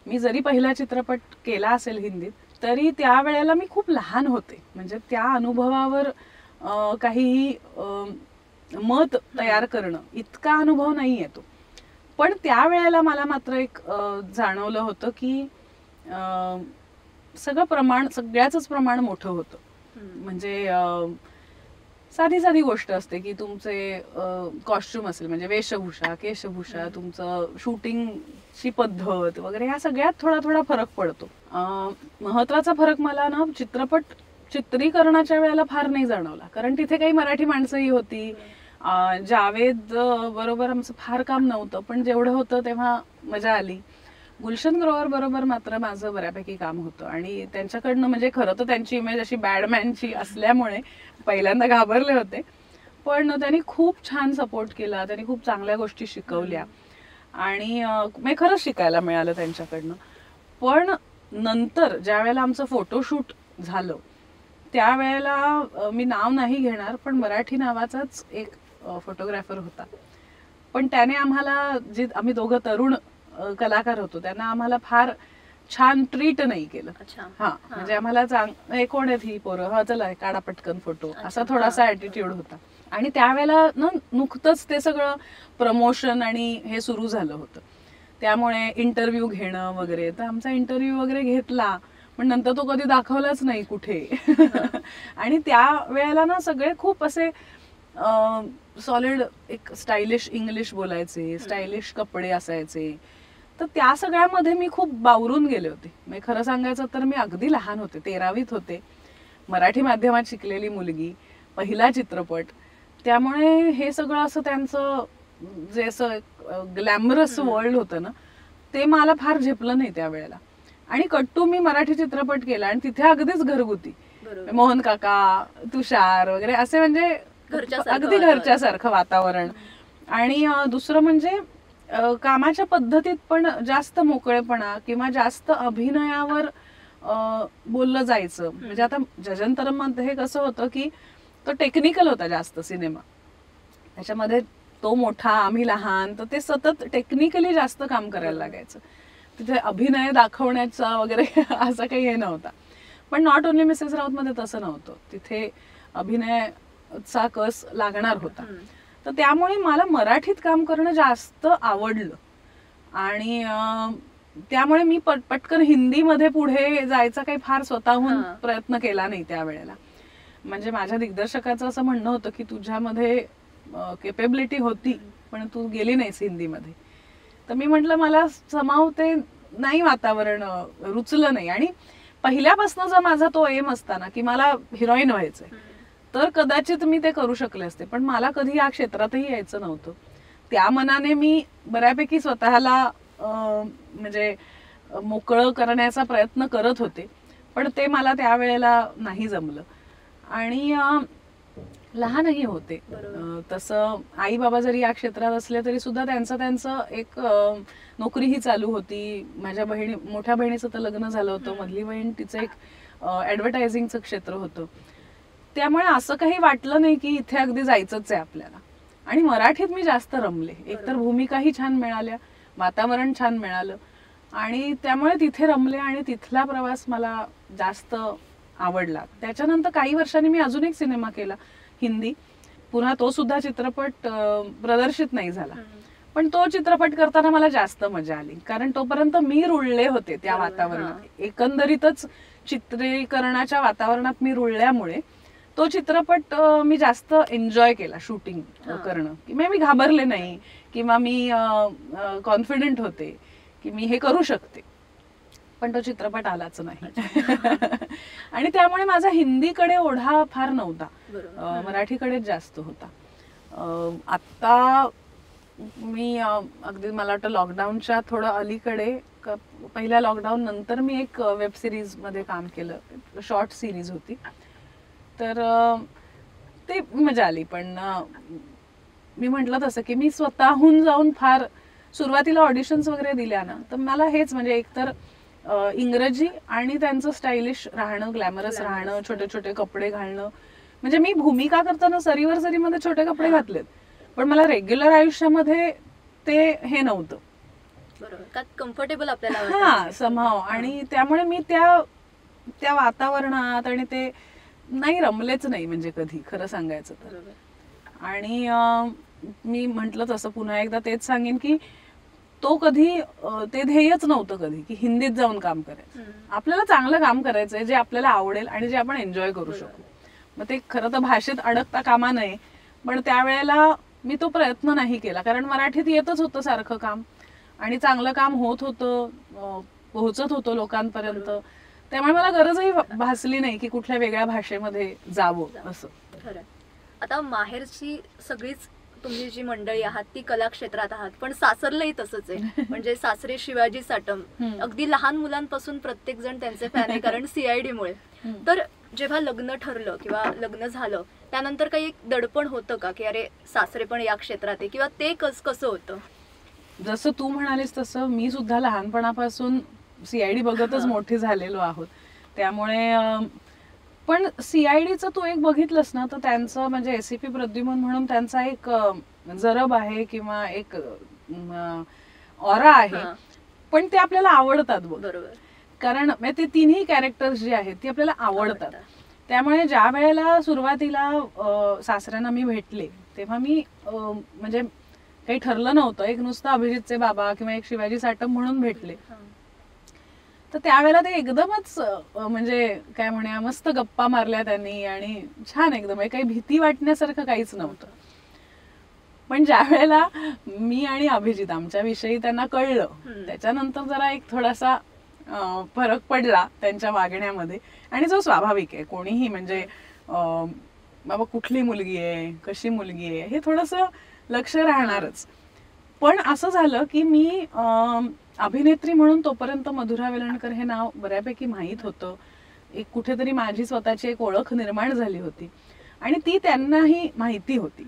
मी जरी पहिला चित्रपट केला असेल हिंदीत तरी त्यावेळेला मी खूप लहान होते, म्हणजे त्या अनुभवावर काहीही मत तयार करणं इतका अनुभव नाही येतो. पण त्यावेळेला मला मात्र एक जाणवलं होतं की सगळ्याच प्रमाण मोठं होतं. म्हणजे साधी गोष्ट असते की तुमचे कॉस्ट्युम असेल म्हणजे वेशभूषा, केशभूषा, तुमचं शूटिंगची पद्धत वगैरे ह्या सगळ्यात थोडा फरक पडतो. महत्वाचा फरक मला ना चित्रपट चित्रीकरणाच्या वेळेला फार नाही जाणवला, कारण तिथे काही मराठी माणसंही होती. जावेद बरोबर आमचं फार काम नव्हतं, पण जेवढं होतं तेव्हा मजा आली. गुलशन ग्रोवर बरोबर मात्र माझं बऱ्यापैकी काम होतं आणि त्यांच्याकडनं म्हणजे खरं तर त्यांची इमेज अशी बॅडमॅनची असल्यामुळे पहिल्यांदा घाबरले होते, पण त्यांनी खूप छान सपोर्ट केला, त्यांनी खूप चांगल्या गोष्टी शिकवल्या आणि मी खरंच शिकायला मिळालं त्यांच्याकडनं. पण नंतर ज्या वेळेला आमचं फोटोशूट झालं त्यावेळेला मी नाव नाही घेणार, पण मराठी नावाचाच एक फोटोग्राफर होता, पण त्याने आम्हाला जे आम्ही दोघं तरुण कलाकार होतो त्यांना आम्हाला फार छान ट्रीट नाही केलं. म्हणजे आम्हाला कोण आहेत ही पोरं, हा चला काढा पटकन फोटो, असा थोडासा ऍटिट्यूड होता. आणि त्यावेळेला ना नुकतंच ते सगळं प्रमोशन आणि हे सुरू झालं होतं, त्यामुळे इंटरव्ह्यू घेणं वगैरे. तर आमचा इंटरव्ह्यू वगैरे घेतला पण नंतर तो कधी दाखवलाच नाही कुठे. आणि त्या वेळेला ना सगळे खूप असे सॉलिड एक स्टायलिश इंग्लिश बोलायचे, स्टायलिश कपडे असायचे. तर त्या सगळ्यामध्ये मी खूप बावरून गेले होते. म्हणजे खरं सांगायचं तर मी अगदी लहान होते, 13वीत होते, मराठी माध्यमात शिकलेली मुलगी, पहिला चित्रपट. त्यामुळे हे सगळं असं त्यांचं जे असं ग्लॅमरस वर्ल्ड होतं ना ते मला फार झेपलं नाही त्यावेळेला. आणि कट्टू मी मराठी चित्रपट केला आणि तिथे अगदीच घरगुती, मोहन काका, तुषार वगैरे असे म्हणजे अगदी घरच्यासारखं वातावरण. आणि दुसरं म्हणजे कामाच्या पद्धतीत पण जास्त मोकळेपणा किंवा जास्त अभिनयावर बोललं जायचं. म्हणजे आता जजंतरम मध्ये कसं होतं की तो टेक्निकल होता जास्त सिनेमा, त्याच्यामध्ये तो मोठा आम्ही लहान, तर ते सतत टेक्निकली जास्त काम करायला लागायचं. तिथे अभिनय दाखवण्याचा वगैरे असं काही हे नव्हता. पण नॉट ओनली मिसेस राऊत मध्ये तसं नव्हतं, तिथे अभिनयाचा कस लागणार होता. तर त्यामुळे मला मराठीत काम करणं जास्त आवडलं आणि त्यामुळे मी पटकन हिंदीमध्ये पुढे जायचा काही फार स्वतःहून प्रयत्न केला नाही त्यावेळेला. म्हणजे माझ्या दिग्दर्शकाचं असं म्हणणं होतं की तुझ्यामध्ये केपेबिलिटी होती पण तू गेली नाहीस हिंदीमध्ये. तर मी म्हटलं मला समाव ते नाही, वातावरण रुचलं नाही. आणि पहिल्यापासून जर माझा तो एम असता ना की मला हिरोईन व्हायचंय तर कदाचित मी ते करू शकले असते, पण मला कधी या क्षेत्रातही यायचं नव्हतं. त्या मनाने मी बऱ्यापैकी स्वतःला म्हणजे मोकळं करण्याचा प्रयत्न करत होते, पण ते मला त्यावेळेला नाही जमलं. आणि लहानही होते तसं, आई बाबा जरी या क्षेत्रात असले तरी सुद्धा त्यांचं एक नोकरीही चालू होती. माझ्या मोठ्या बहिणीचं तर लग्न झालं होतं, मधली बहीण तिचं एक ऍडव्हर्टायझिंगचं क्षेत्र होतं. त्यामुळे असं काही वाटलं नाही की इथे अगदी जायचंच आहे आपल्याला. आणि मराठीत मी जास्त रमले, एकतर भूमिकाही छान मिळाल्या, वातावरण छान मिळालं आणि त्यामुळे तिथे रमले आणि तिथला प्रवास मला जास्त आवडला. त्याच्यानंतर काही वर्षांनी मी अजून एक सिनेमा केला हिंदी, पुन्हा तो सुद्धा चित्रपट प्रदर्शित नाही झाला, पण तो चित्रपट करताना मला जास्त मजा आली, कारण तोपर्यंत मी रुळले होते त्या वातावरणात. एकंदरीतच चित्रीकरणाच्या वातावरणात मी रुळल्यामुळे तो चित्रपट मी जास्त एन्जॉय केला शूटिंग करणं. किंवा मी घाबरले नाही किंवा मी कॉन्फिडेंट होते की मी हे करू शकते. पण तो चित्रपट आलाच नाही. आणि त्यामुळे माझा हिंदीकडे ओढा फार नव्हता, मराठीकडेच जास्त होता. आत्ता मी अगदी मला वाटतं लॉकडाऊनच्या थोडं अलीकडे, पहिल्या लॉकडाऊन नंतर मी एक वेब सिरीज मध्ये काम केलं, शॉर्ट सिरीज होती. तर ते मजा आली. पण मी म्हटलं तसं की मी स्वतःहून जाऊन फार सुरुवातीला ऑडिशन्स वगैरे दिल्या ना, तर मला हेच म्हणजे एकतर इंग्रजी आणि त्यांचं स्टायलिश राहणं, ग्लॅमरस राहणं, छोटे छोटे कपडे घालणं. म्हणजे मी भूमिका करताना सरीवर सरीमध्ये छोटे कपडे घातलेत, पण मला रेग्युलर आयुष्यामध्ये ते हे नव्हतं. बरोबर, कम्फर्टेबल आपल्याला हा समहाव. आणि त्यामुळे मी त्या वातावरणात आणि ते नाही रमलेच नाही, म्हणजे कधी खरं सांगायचं तर. आणि मी म्हंटल तसं पुन्हा एकदा तेच सांगेन की तो कधी ते ध्येयच नव्हतं कधी की हिंदीत जाऊन काम करायचं. आपल्याला चांगलं काम करायचंय जे आपल्याला आवडेल आणि जे आपण एन्जॉय करू शकू. मग ते खरं तर भाषेत अडकता कामा नये, पण त्यावेळेला मी तो प्रयत्न नाही केला, कारण मराठीत येतच होतं सारखं काम आणि चांगलं काम होत होतं, पोहोचत होतं लोकांपर्यंत. त्यामुळे मला गरजही भासली नाही की कुठल्या वेगळ्या भाषेमध्ये जावं असं. खरं. आता माहेरची सगळीच तुम्ही जी मंडळी आहात ती कला क्षेत्रात आहात, पण सासरलाही तसंच आहे. म्हणजे सासरे शिवाजी साटम, अगदी लहान मुलांपासून प्रत्येक जण त्यांचे फॅन आहे, कारण CID मुळे. तर जेव्हा लग्न ठरलं किंवा लग्न झालं त्यानंतर काही एक दडपण होतं का की अरे सासरे पण या क्षेत्रात आहे, किंवा ते कसं होतं? जसं तू म्हणालीस तसं मी सुद्धा लहानपणापासून CID बघतच मोठी झालेलो आहोत. त्यामुळे पण CIDचं तू एक बघितलंस ना, तर त्यांचं म्हणजे ACP प्रद्युमन म्हणून त्यांचा एक जरब आहे किंवा एक ऑरा आहे, पण ते आपल्याला आवडतात बघ. बरोबर, कारण ते तिन्ही कॅरेक्टर्स जे आहेत ती आपल्याला आवडतात. त्यामुळे ज्या वेळेला सुरुवातीला सासऱ्यांना मी भेटले तेव्हा मी म्हणजे काही ठरलं नव्हतं, एक नुसतं अभिजितचे बाबा किंवा एक शिवाजी साटम म्हणून भेटले. तर त्यावेळेला ते एकदमच म्हणजे काय म्हणूया मस्त गप्पा मारल्या त्यांनी आणि छान एकदम, काही भीती वाटण्यासारखं काहीच नव्हतं. पण ज्या वेळेला मी आणि अभिजित आमच्याविषयी त्यांना कळलं त्याच्यानंतर जरा एक थोडासा फरक पडला त्यांच्या वागण्यामध्ये. आणि जो स्वाभाविक आहे, कोणीही म्हणजे बाबा कुठली मुलगी आहे, कशी मुलगी आहे, हे थोडंसं लक्ष राहणारच. पण असं झालं की मी अभिनेत्री म्हणून तोपर्यंत मधुरा वेलणकर हे नाव बऱ्यापैकी माहीत होतं, एक कुठेतरी माझी स्वतःची एक ओळख निर्माण झाली होती आणि ती त्यांनाही माहिती होती.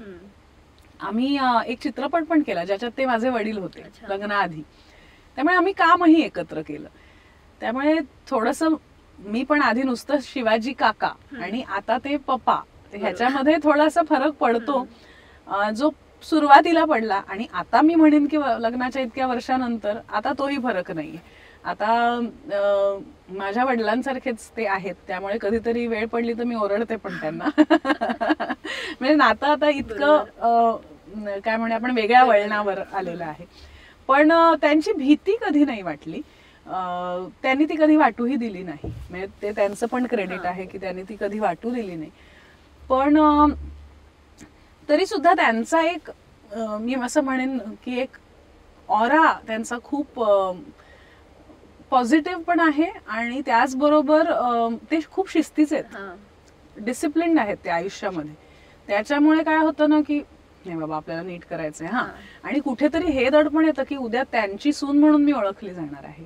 आम्ही एक चित्रपट पण केला ज्याच्यात ते माझे वडील होते लग्नाआधी, त्यामुळे आम्ही कामही एकत्र केलं. त्यामुळे थोडंसं मी पण आधी नुसतं शिवाजी काका आणि आता ते पप्पा, ह्याच्यामध्ये थोडासा फरक पडतो जो सुरुवातीला पडला. आणि आता मी म्हणेन की लग्नाच्या इतक्या वर्षानंतर आता तोही फरक नाहीये. आता माझ्या वडिलांसारखेच ते आहेत, त्यामुळे कधीतरी वेळ पडली तर मी ओरडते पण त्यांना. म्हणजे नातं आता इतकं काय म्हणे आपण वेगळ्या वळणावर आलेलं आहे. पण त्यांची भीती कधी नाही वाटली, त्यांनी ती कधी वाटूही दिली नाही. म्हणजे ते त्यांचं पण क्रेडिट आहे की त्यांनी ती कधी वाटू दिली नाही. पण तरी सुद्धा त्यांचा एक मी असं म्हणेन की एक ऑरा त्यांचा खूप पॉझिटिव्ह पण आहे आणि त्याचबरोबर ते खूप शिस्तीचे आहेत, डिसिप्लिन्ड आहेत ते आयुष्यामध्ये. त्याच्यामुळे काय होतं ना की नाही बाबा आपल्याला नीट करायचंय. आणि कुठेतरी हे दडपण येतं की उद्या त्यांची सून म्हणून मी ओळखली जाणार आहे.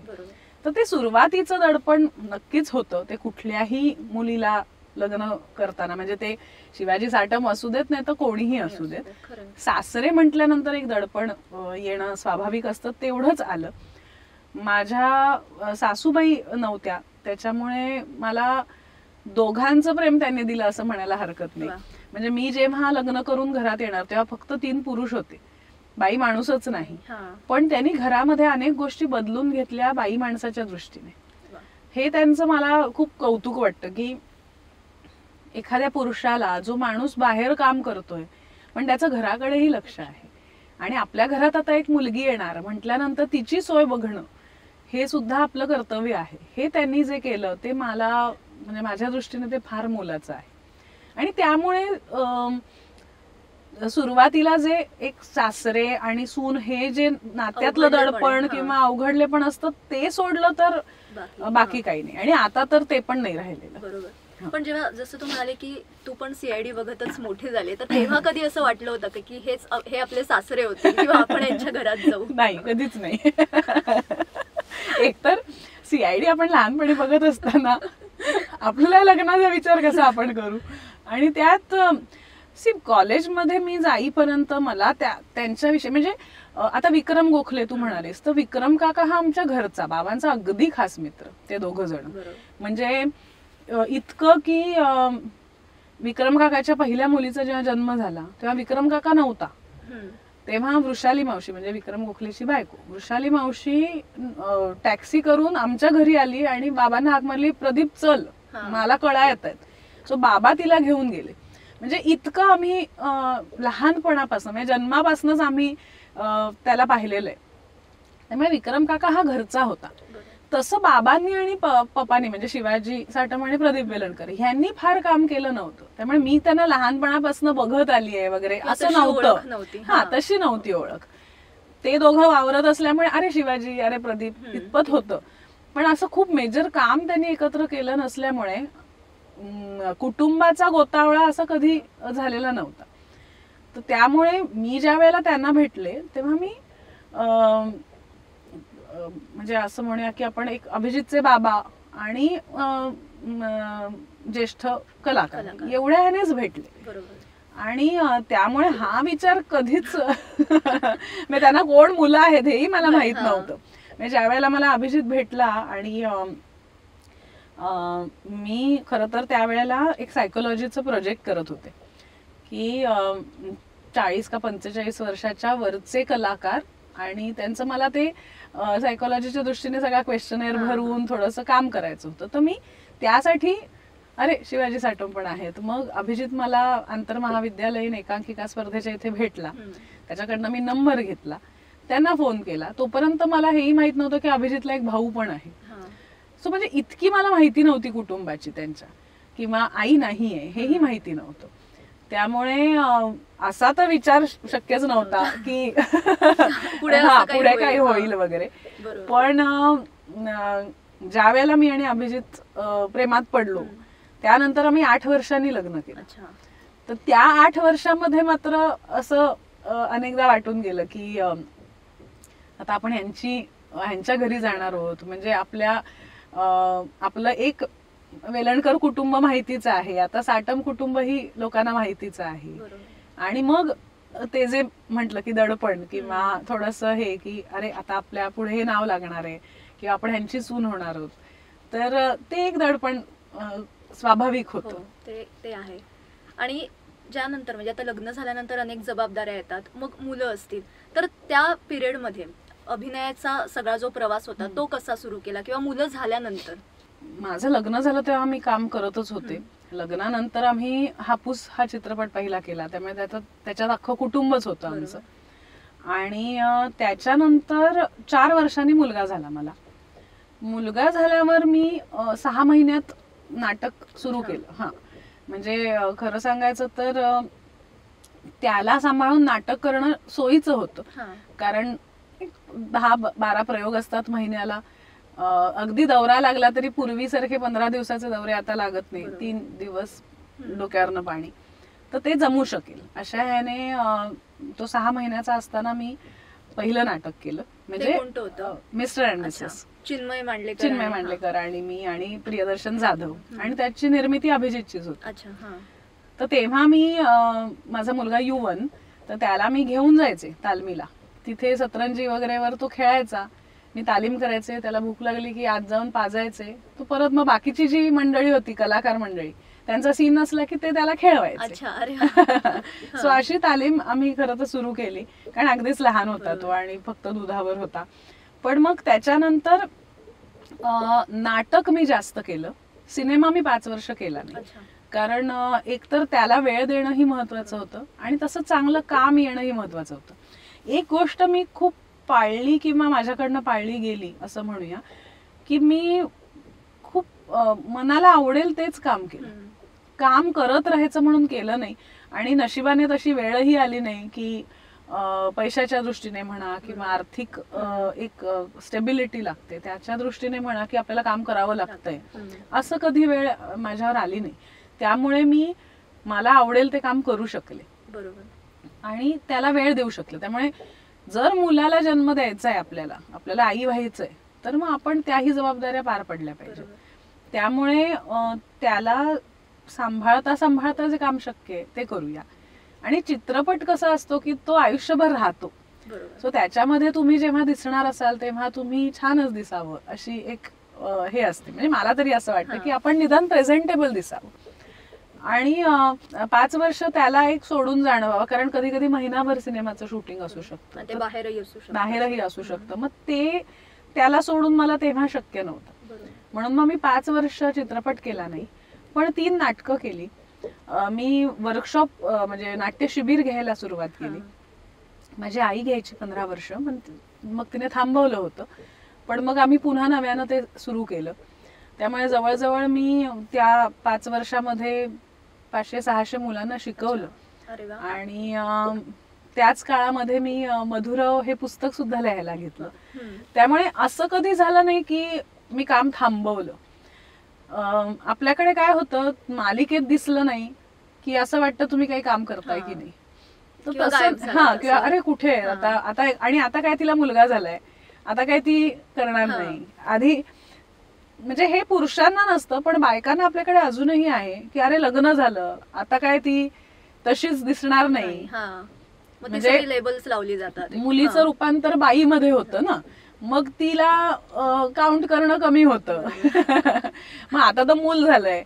तर ते सुरुवातीचं दडपण नक्कीच होतं, ते कुठल्याही मुलीला लग्न करताना, म्हणजे ते शिवाजी साटम असू देत नाही तर कोणीही असू देत. सासरे म्हटल्यानंतर एक दडपण येणं स्वाभाविक असतं, तेवढंच आलं. माझ्या सासूबाई नव्हत्या, त्याच्यामुळे मला दोघांचं प्रेम त्यांनी दिलं असं म्हणायला हरकत नाही. म्हणजे मी जेव्हा लग्न करून घरात येणार तेव्हा फक्त 3 पुरुष होते, बाई माणूसच नाही. पण त्यांनी घरामध्ये अनेक गोष्टी बदलून घेतल्या बाई माणसाच्या दृष्टीने. हे त्यांचं मला खूप कौतुक वाटतं की एखाद्या पुरुषाला, जो माणूस बाहेर काम करतोय पण त्याचं घराकडेही लक्ष आहे, आणि आपल्या घरात आता एक मुलगी येणार म्हटल्यानंतर तिची सोय बघणं हे सुद्धा आपलं कर्तव्य आहे. हे त्यांनी जे केलं ते मला म्हणजे माझ्या दृष्टीने ते फार मोलाचं आहे. आणि त्यामुळे सुरुवातीला जे एक सासरे आणि सून हे जे नात्यातलं दडपण किंवा अवघडलेपण असतं ते सोडलं तर बाकी काही नाही. आणि आता तर ते पण नाही राहिलेलं. बरोबर. पण जेव्हा जसं तू म्हणाले की तू पण सीआयडी बघतच मोठे झाले, तर तेव्हा कधी असं वाटलं होतं का की हे आपले सासरे होते किंवा आपण यांच्या घरात जाऊ? नाही, कधीच नाही. एकतर सीआयडी आपण लहानपणी बघत असताना आपल्या लग्नाचा विचार कसा आपण करू, आणि त्यात कॉलेजमध्ये मी जाईपर्यंत मला त्यांच्याविषयी म्हणजे आता विक्रम गोखले तू म्हणालीस, तर विक्रम काका हा आमच्या घरचा बाबांचा अगदी खास मित्र. ते दोघं जण म्हणजे इतकं की विक्रम काकाच्या पहिल्या मुलीचा जेव्हा जन्म झाला तेव्हा विक्रम काका नव्हता. तेव्हा वृषाली मावशी म्हणजे विक्रम गोखलेची बायको वृषाली मावशी टॅक्सी करून आमच्या घरी आली आणि बाबांना हाक मारली, प्रदीप चल मला कळा येत आहेत. सो बाबा तिला घेऊन गेले. म्हणजे इतकं आम्ही लहानपणापासून म्हणजे जन्मापासूनच आम्ही त्याला पाहिलेलं आहे. त्यामुळे विक्रम काका हा घरचा होता. तसं बाबांनी आणि पप्पांनी म्हणजे शिवाजी साटम आणि प्रदीप वेलणकर ह्यांनी फार काम केलं नव्हतं. त्यामुळे मी त्यांना लहानपणापासून बघत आली आहे वगैरे असं नव्हतं. हा, तशी नव्हती ओळख. ते दोघं वावरत असल्यामुळे अरे शिवाजी अरे प्रदीप इतपत होतं. पण असं खूप मेजर काम त्यांनी एकत्र केलं नसल्यामुळे कुटुंबाचा गोतावळा असा कधी झालेला नव्हता. तर त्यामुळे मी ज्या वेळेला त्यांना भेटले तेव्हा मी म्हणजे असं म्हणूया की आपण एक अभिजितचे बाबा आणि ज्येष्ठ कलाकार एवढ्या ह्यानेच भेटले. आणि त्यामुळे हा विचार कधीच म्हणजे त्यांना कोण मुलं आहेत हेही मला माहित नव्हतं. म्हणजे ज्या वेळेला मला अभिजित भेटला आणि मी खरं तर त्यावेळेला एक सायकोलॉजीचं प्रोजेक्ट करत होते की 40 का 45 वर्षाच्या वरचे कलाकार आणि त्यांचं मला ते सायकोलॉजीच्या दृष्टीने सगळा क्वेश्चनेअर भरून थोडंसं काम करायचं होतं. तर मी त्यासाठी अरे शिवाजी साटम पण आहेत. मग अभिजित मला आंतरमहाविद्यालयीन एकांकिका स्पर्धेच्या इथे भेटला. त्याच्याकडनं मी नंबर घेतला, त्यांना फोन केला. तोपर्यंत मला हेही माहित नव्हतं की अभिजितला एक भाऊ पण आहे. सो म्हणजे इतकी मला माहिती नव्हती कुटुंबाची त्यांच्या, किंवा आई नाही आहे हेही माहिती नव्हतं. त्यामुळे असा तर विचार शक्यच नव्हता की पुढे काही होईल वगैरे. पण ज्या वेळेला मी आणि अभिजित प्रेमात पडलो त्यानंतर आम्ही 8 वर्षांनी लग्न केलं. तर त्या 8 वर्षांमध्ये मात्र असं अनेकदा वाटून गेलं की आता आपण ह्यांच्या घरी जाणार आहोत. म्हणजे आपलं एक वेलणकर कुटुंब माहितीच आहे, आता साटम कुटुंब ही लोकांना माहितीच आहे. आणि मग ते जे म्हटलं की दडपण किंवा थोडंसं हे की अरे आता आपल्या पुढे हे नाव लागणार आहे किंवा आपण ह्यांची सून होणार आहोत, तर ते एक दडपण स्वाभाविक होतं. ते आहे. आणि ज्यानंतर म्हणजे आता लग्न झाल्यानंतर अनेक जबाबदाऱ्या येतात, मग मुलं असतील, तर त्या पिरियडमध्ये अभिनयाचा सगळा जो प्रवास होता तो कसा सुरू केला, किंवा मुलं झाल्यानंतर? माझं लग्न झालं तेव्हा मी काम करतच होते. लग्नानंतर आम्ही हापूस हा चित्रपट पहिला केला, त्यामुळे त्याच्यात अख्खं कुटुंबच होतं आमचं. आणि त्याच्यानंतर 4 वर्षांनी मुलगा झाला मला. मुलगा झाल्यावर मी 6 महिन्यात नाटक सुरू केलं. हा, म्हणजे खरं सांगायचं तर त्याला सांभाळून नाटक करणं सोयीचं होतं, कारण 10-12 प्रयोग असतात महिन्याला. अगदी दौरा लागला तरी पूर्वीसारखे 15 दिवसाचे दौरे आता लागत नाही, 3 दिवस डोक्यावरनं पाणी, तर ते जमू शकेल अशा ह्याने तो 6 महिन्याचा असताना मी पहिलं नाटक केलं. म्हणजे mister and Mrs, Chinmay Mandlekar आणि मी आणि प्रियदर्शन जाधव, आणि त्याची निर्मिती अभिजितचीच होती. तर तेव्हा मी माझा मुलगा युवन, तर त्याला मी घेऊन जायचे तालमीला. तिथे सतरंजी वगैरेवर तो खेळायचा, मी तालीम करायचे. त्याला भूक लागली की आज जाऊन पाजायचे. तो परत मग बाकीची जी मंडळी होती कलाकार मंडळी, त्यांचा सीन असला की ते त्याला खेळवायचे. सो अशी तालीम आम्ही खरं तर सुरू केली, कारण अगदीच लहान होता तो आणि फक्त दुधावर होता. पण मग त्याच्यानंतर नाटक मी जास्त केलं. सिनेमा मी 5 वर्ष केला नाही, कारण एकतर त्याला वेळ देणंही महत्वाचं होतं आणि तसं चांगलं काम येणंही महत्वाचं होतं. एक गोष्ट मी खूप पाळली किंवा माझ्याकडनं पाळली गेली असं म्हणूया, की मी खूप मनाला आवडेल तेच काम केलं. काम करत राहायचं म्हणून केलं नाही. आणि नशिबाने तशी वेळही आली नाही की पैशाच्या दृष्टीने म्हणा किंवा आर्थिक एक स्टेबिलिटी लागते त्याच्या दृष्टीने म्हणा की आपल्याला काम करावं लागतंय, असं कधी वेळ माझ्यावर आली नाही. त्यामुळे मला आवडेल ते काम करू शकले. बरोबर. आणि त्याला वेळ देऊ शकले. त्यामुळे जर मुलाला जन्म द्यायचा आहे, आपल्याला आई व्हायचंय, तर मग आपण त्याही जबाबदाऱ्या पार पडल्या पाहिजे. त्यामुळे त्याला सांभाळता जे काम शक्य आहे ते करूया. आणि चित्रपट कसा असतो की तो आयुष्यभर राहतो. सो त्याच्यामध्ये तुम्ही जेव्हा दिसणार असाल तेव्हा तुम्ही छानच दिसावं अशी एक हे असते. म्हणजे मला तरी असं वाटतं की आपण निदान प्रेझेंटेबल दिसावं. आणि 5 वर्ष त्याला एक सोडून जाणं बाबा, कारण कधी कधी महिनाभर सिनेमाचं शूटिंग असू शकतं, ते बाहेरही असू शकतं. मग ते त्याला सोडून मला तेव्हा शक्य नव्हतं. म्हणून मग मी 5 वर्ष चित्रपट केला नाही, पण 3 नाटकं केली. मी वर्कशॉप म्हणजे नाट्य शिबिर घ्यायला सुरुवात केली. माझी आई घ्यायची 15 वर्ष, पण मग तिने थांबवलं होतं. पण मग आम्ही पुन्हा नव्यानं ते सुरू केलं. त्यामुळे जवळजवळ मी त्या 5 वर्षामध्ये 500-600 मुलांना शिकवलं. आणि त्याच काळामध्ये मी मधुरव हे पुस्तक सुद्धा लिहायला घेतलं. त्यामुळे असं कधी झालं नाही की मी काम थांबवलं. आपल्याकडे काय होतं, मालिकेत दिसलं नाही की असं वाटतं तुम्ही काही काम करताय की नाही. तर तसं किंवा अरे कुठे आता आणि आता काय तिला मुलगा झालाय, आता काय ती करणार नाही. आधी म्हणजे हे पुरुषांना नसतं, पण बायकांना आपल्याकडे अजूनही आहे की अरे लग्न झालं, आता काय ती तशीच दिसणार नाही. म्हणजे लेबल्स लावली जातात. मुलीचं रूपांतर बाईमध्ये होतं ना, मग तिला काउंट करणं कमी होतं. मग आता तर मूल झालंय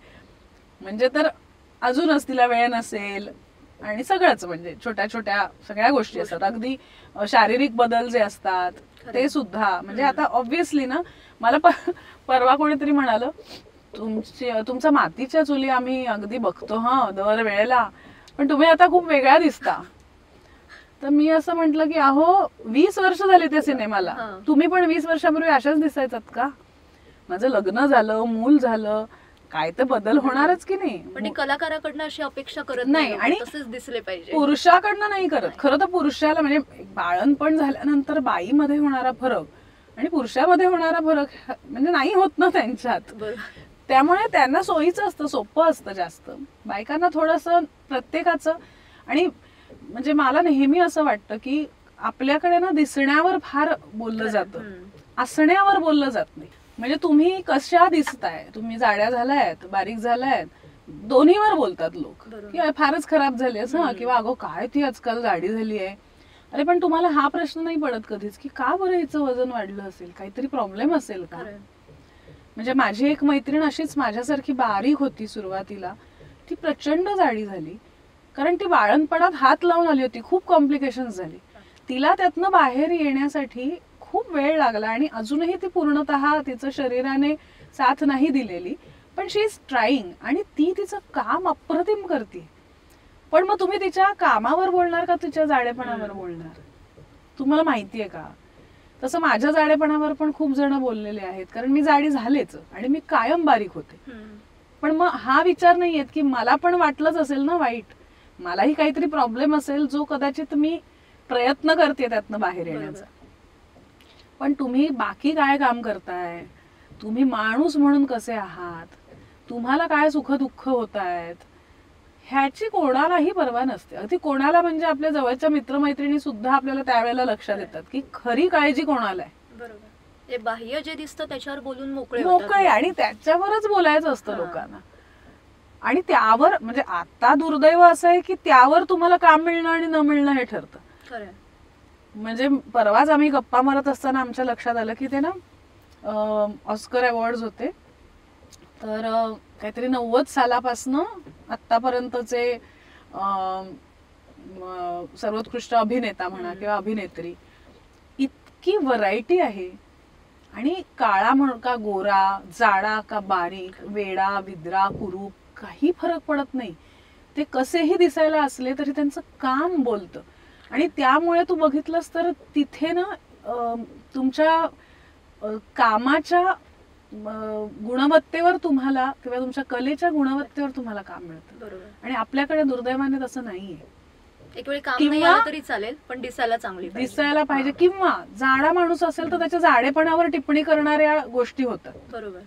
म्हणजे तर अजूनच तिला वेळ नसेल. आणि सगळंच म्हणजे छोट्या छोट्या सगळ्या गोष्टी असतात. अगदी शारीरिक बदल जे असतात ते सुद्धा. म्हणजे आता ऑब्व्हियसली ना, मला परवा कोणीतरी म्हणालं तुमचा मातीच्या चुली आम्ही अगदी बघतो दर वेळेला, पण तुम्ही आता खूप वेगळ्या दिसता. तर मी असं म्हंटल की अहो 20 वर्ष झाली त्या सिनेमाला, तुम्ही पण 20 वर्षापूर्वी अशाच दिसायचात का? माझं लग्न झालं, मूल झालं, काय तर बदल होणारच की नाही. पण कलाकाराकडनं अशी अपेक्षा करत नाही आणि तसेच दिसले पाहिजे. पुरुषाकडनं नाही करत. खरं तर पुरुषाला म्हणजे बाळणपण झाल्यानंतर बाईमध्ये होणारा फरक आणि पुरुषामध्ये होणारा फरक म्हणजे नाही होत ना त्यांच्यात. त्यामुळे त्यांना सोयीचं असतं, सोपं असतं जास्त. बायकांना थोडंसं प्रत्येकाचं. आणि म्हणजे मला नेहमी असं वाटतं की आपल्याकडे ना दिसण्यावर फार बोललं जातं, असण्यावर बोललं जात नाही. म्हणजे तुम्ही कशा दिसताय, तुम्ही जाड्या झालायत, बारीक झालायत, दोन्हीवर बोलतात लोक की फारच खराब झालीस किंवा अगो काय ती आजकाल जाडी झाली आहे. अरे पण तुम्हाला हा प्रश्न नाही पडत कधीच की का बरं हिचं वजन वाढलं असेल, काहीतरी प्रॉब्लेम असेल का? म्हणजे माझी एक मैत्रीण अशीच माझ्यासारखी बारीक होती सुरुवातीला, ती प्रचंड जाडी झाली कारण ती बाळणपणात हात लावून आली होती. खूप कॉम्प्लिकेशन्स झाली. तिला त्यातनं बाहेर येण्यासाठी खूप वेळ लागला आणि अजूनही ती पूर्णतः तिचं शरीराने साथ नाही दिलेली, पण शी इज ट्राईंग आणि ती तिचं काम अप्रतिम करते. पण मग तुम्ही तिच्या कामावर बोलणार का तिच्या जाडेपणावर बोलणार? तुम्हाला माहितीये का? तसं माझ्या जाडेपणावर पण खूप जण बोललेले आहेत, कारण मी जाडी झालेच आणि मी कायम बारीक होते. पण मग हा विचार नाहीयेत की मला पण वाटलंच असेल ना वाईट, मलाही काहीतरी प्रॉब्लेम असेल जो कदाचित मी प्रयत्न करते त्यातनं बाहेर येण्याचा. पण तुम्ही बाकी काय काम करताय, तुम्ही माणूस म्हणून कसे आहात, तुम्हाला काय सुख दुःख होत आहेत, ह्याची कोणालाही पर्वा नसते. अगदी कोणाला म्हणजे आपल्या जवळच्या मित्रमैत्रिणी सुद्धा आपल्याला त्यावेळेला लक्षात येतात की खरी काळजी कोणाला आहे. बरोबर. ते बाह्य जे दिसतं त्याच्यावर बोलून मोकळे आणि त्याच्यावरच बोलायचं असतं लोकांना. आणि त्यावर म्हणजे आता दुर्दैव असं आहे की त्यावर तुम्हाला काम मिळणं आणि न मिळणं हे ठरतं. म्हणजे परवाच आम्ही गप्पा मारत असताना आमच्या लक्षात आलं की ते ना ऑस्कर अवॉर्ड्स होते, तर काहीतरी 90 सालापासनं आतापर्यंतचे सर्वोत्कृष्ट अभिनेता म्हणा किंवा अभिनेत्री, इतकी व्हरायटी आहे. आणि काळा म्हण का गोरा, जाडा का बारीक, वेडा विद्रा कुरूप, काही फरक पडत नाही. ते कसेही दिसायला असले तरी त्यांचं काम बोलतं. आणि त्यामुळे तू बघितलंस तर तिथे ना तुमच्या कामाच्या गुणवत्तेवर तुम्हाला किंवा तुमच्या कलेच्या गुणवत्तेवर तुम्हाला काम मिळतं. बरोबर. आणि आपल्याकडे दुर्दैवाने तसं नाहीये. एक वेळी काम नाही आलं तरी चालेल, पण दिसायला चांगली पाहिजे. दिसायला पाहिजे. किंवा जाडा माणूस असेल तर त्याच्या जाडेपणावर टिप्पणी करणाऱ्या गोष्टी होतात. बरोबर.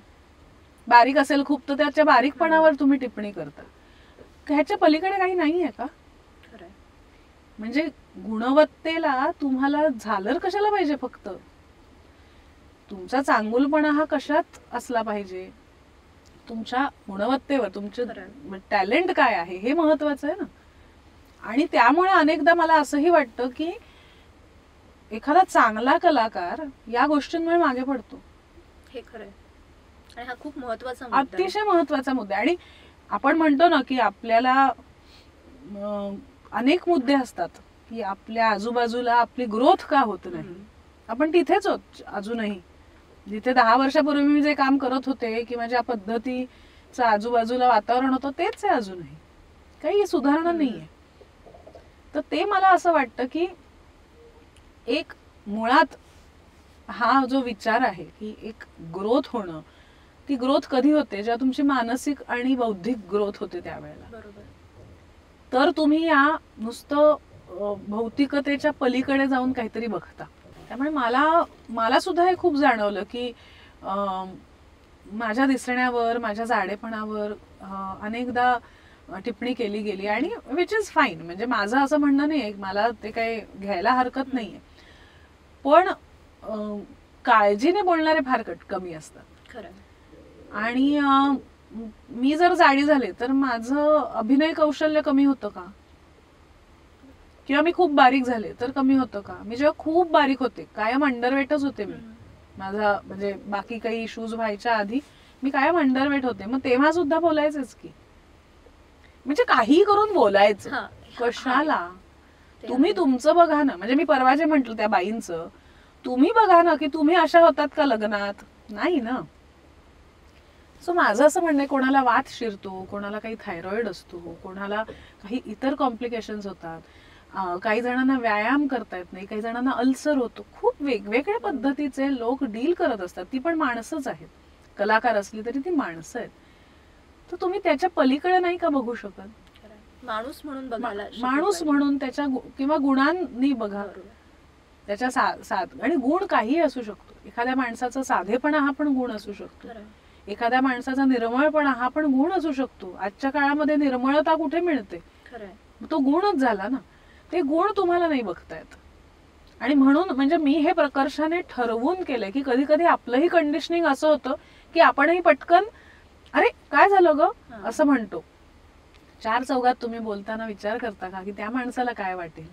बारीक असेल खूप तर त्याच्या बारीकपणावर तुम्ही टिप्पणी करता. ह्याच्या पलीकडे काही नाहीये का? खरंय. म्हणजे गुणवत्तेला तुम्हाला झालर कशाला पाहिजे? फक्त तुमचा चांगुलपणा हा कशात असला पाहिजे? तुमच्या गुणवत्तेवर, तुमचं टॅलेंट काय आहे हे महत्वाचं आहे ना. आणि त्यामुळे अनेकदा मला असंही वाटतं की एखादा चांगला कलाकार या गोष्टींमुळे मागे पडतो. हे खरंय. आणि हा खूप महत्वाचा मुद्दा आहे. अतिशय महत्वाचा मुद्दा. आणि आपण म्हणतो ना की आपल्याला अनेक मुद्दे असतात की आपल्या आजूबाजूला आपली ग्रोथ का होत नाही. आपण तिथेच आहोत अजूनही. जिथे 10 वर्षापूर्वी मी जे काम करत होते किंवा ज्या पद्धतीचं आजूबाजूला वातावरण होतं तेच आहे अजूनही. काही सुधारणा नाहीये. तर ते मला असं वाटतं की एक मुळात हा जो विचार आहे की एक ग्रोथ होणं, ती ग्रोथ कधी होते? जेव्हा तुमची मानसिक आणि बौद्धिक ग्रोथ होते त्यावेळेला. बरोबर. तर तुम्ही या नुसतं भौतिकतेच्या पलीकडे जाऊन काहीतरी बघता. त्यामुळे मला सुद्धा हे खूप जाणवलं की माझ्या दिसण्यावर, माझ्या जाडेपणावर अनेकदा टिप्पणी केली गेली. आणि विच इज फाईन. म्हणजे माझं असं म्हणणं नाही, मला ते काही घ्यायला हरकत नाहीये. पण काळजीने बोलणारे फार कमी असतात. खरं. आणि मी जर जाडी झाले तर माझं अभिनय कौशल्य कमी होतं का? किंवा मी खूप बारीक झाले तर कमी होतं का? मी जेव्हा खूप बारीक होते, कायम अंडरवेटच होते मी. माझा म्हणजे बाकी काही इश्यूज व्हायच्या आधी मी कायम अंडरवेट होते. मग तेव्हा सुद्धा बोलायचंच की, म्हणजे काही करून बोलायचं. कशाला? तुम्ही तुमचं बघा ना. म्हणजे मी परवा जे म्हंटल त्या बाईंचं, तुम्ही बघा ना की तुम्ही अशा होतात का लग्नात? नाही ना. सो माझं असं म्हणणं आहे, कोणाला वात शिरतो, कोणाला काही थायरॉइड असतो, कोणाला काही इतर कॉम्प्लिकेशन्स होतात, काही जणांना व्यायाम करता येत नाही, काही जणांना अल्सर होतो. खूप वेगवेगळ्या पद्धतीचे लोक डील करत असतात. ती पण माणसंच आहेत. कलाकार असली तरी ती माणसं आहेत. तर तुम्ही त्याच्या पलीकडे नाही का बघू शकत? माणूस म्हणून बघायला, माणूस म्हणून त्याच्या किंवा गुणांनी बघा. त्याच्या आणि गुण काही असू शकतो. एखाद्या माणसाचा साधेपणा हा पण गुण असू शकतो. एखाद्या माणसाचा निर्मळपणा हा पण गुण असू शकतो. आजच्या काळामध्ये निर्मळता कुठे मिळते? तो गुणच झाला ना. ते गुण तुम्हाला नाही बघतायत. आणि म्हणून म्हणजे मी हे प्रकर्षाने ठरवून केलंय की कधी कधी आपलंही कंडिशनिंग असं होतं की आपणही पटकन अरे काय झालं ग असं म्हणतो. 4 चौघात तुम्ही बोलताना विचार करता का की त्या माणसाला काय वाटेल?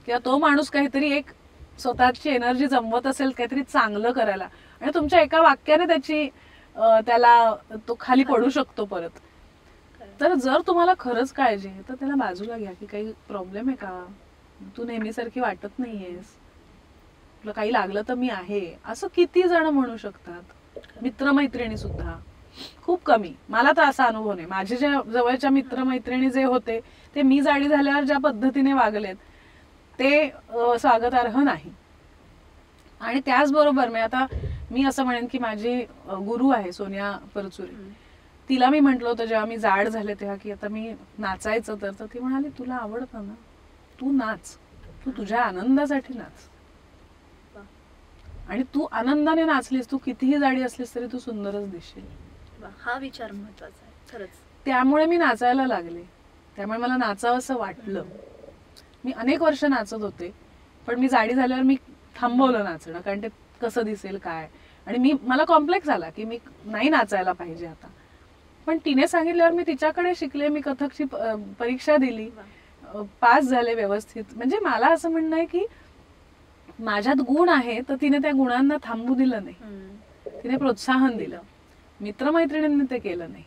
किंवा तो माणूस काहीतरी एक स्वतःची एनर्जी जमवत असेल काहीतरी चांगलं करायला, आणि तुमच्या एका वाक्याने त्याला तो खाली पडू शकतो परत. तर जर तुम्हाला खरंच काळजी आहे तर त्याला बाजूला घ्या की काही प्रॉब्लेम आहे का? तू नेहमीसारखी वाटत नाहीयेस, तुला काही लागलं तर मी आहे. असं किती जण म्हणू शकतात? मित्रमैत्रिणी सुद्धा खूप कमी. मला तर असा अनुभव नाही. माझे ज्या जवळच्या मित्रमैत्रिणी जे होते ते मी जाडी झाल्यावर ज्या पद्धतीने वागलेत ते स्वागतार्ह नाही. आणि त्याचबरोबर मी असं म्हणेन की माझी गुरु आहे सोनिया परचुरे. तिला मी म्हंटल होतं जेव्हा मी जाड झाले तेव्हा की आता मी नाचायचं, तर ती म्हणाली तुला आवडतं ना, तू नाच, तू तुझ्या आनंदासाठी नाच. आणि तू आनंदाने नाचलीस, तू कितीही जाडी असलीस तरी तू सुंदरच दिसशील. हा विचार महत्वाचा आहे खरंच. त्यामुळे मी नाचायला लागले. त्यामुळे मला नाचावं असं वाटलं. मी अनेक वर्ष नाचत होते, पण मी जाडी झाल्यावर मी थांबवलं नाचणं, कारण ते कसं दिसेल काय. आणि मला कॉम्प्लेक्स आला की मी नाही नाचायला पाहिजे आता. पण तिने सांगितल्यावर मी तिच्याकडे शिकले. मी कथकची परीक्षा दिली, पास झाले व्यवस्थित. म्हणजे मला असं म्हणणं आहे की माझ्यात गुण आहे तर तिने त्या गुणांना थांबू दिलं नाही, तिने प्रोत्साहन दिलं. मित्रमैत्रिणींनी ते केलं नाही.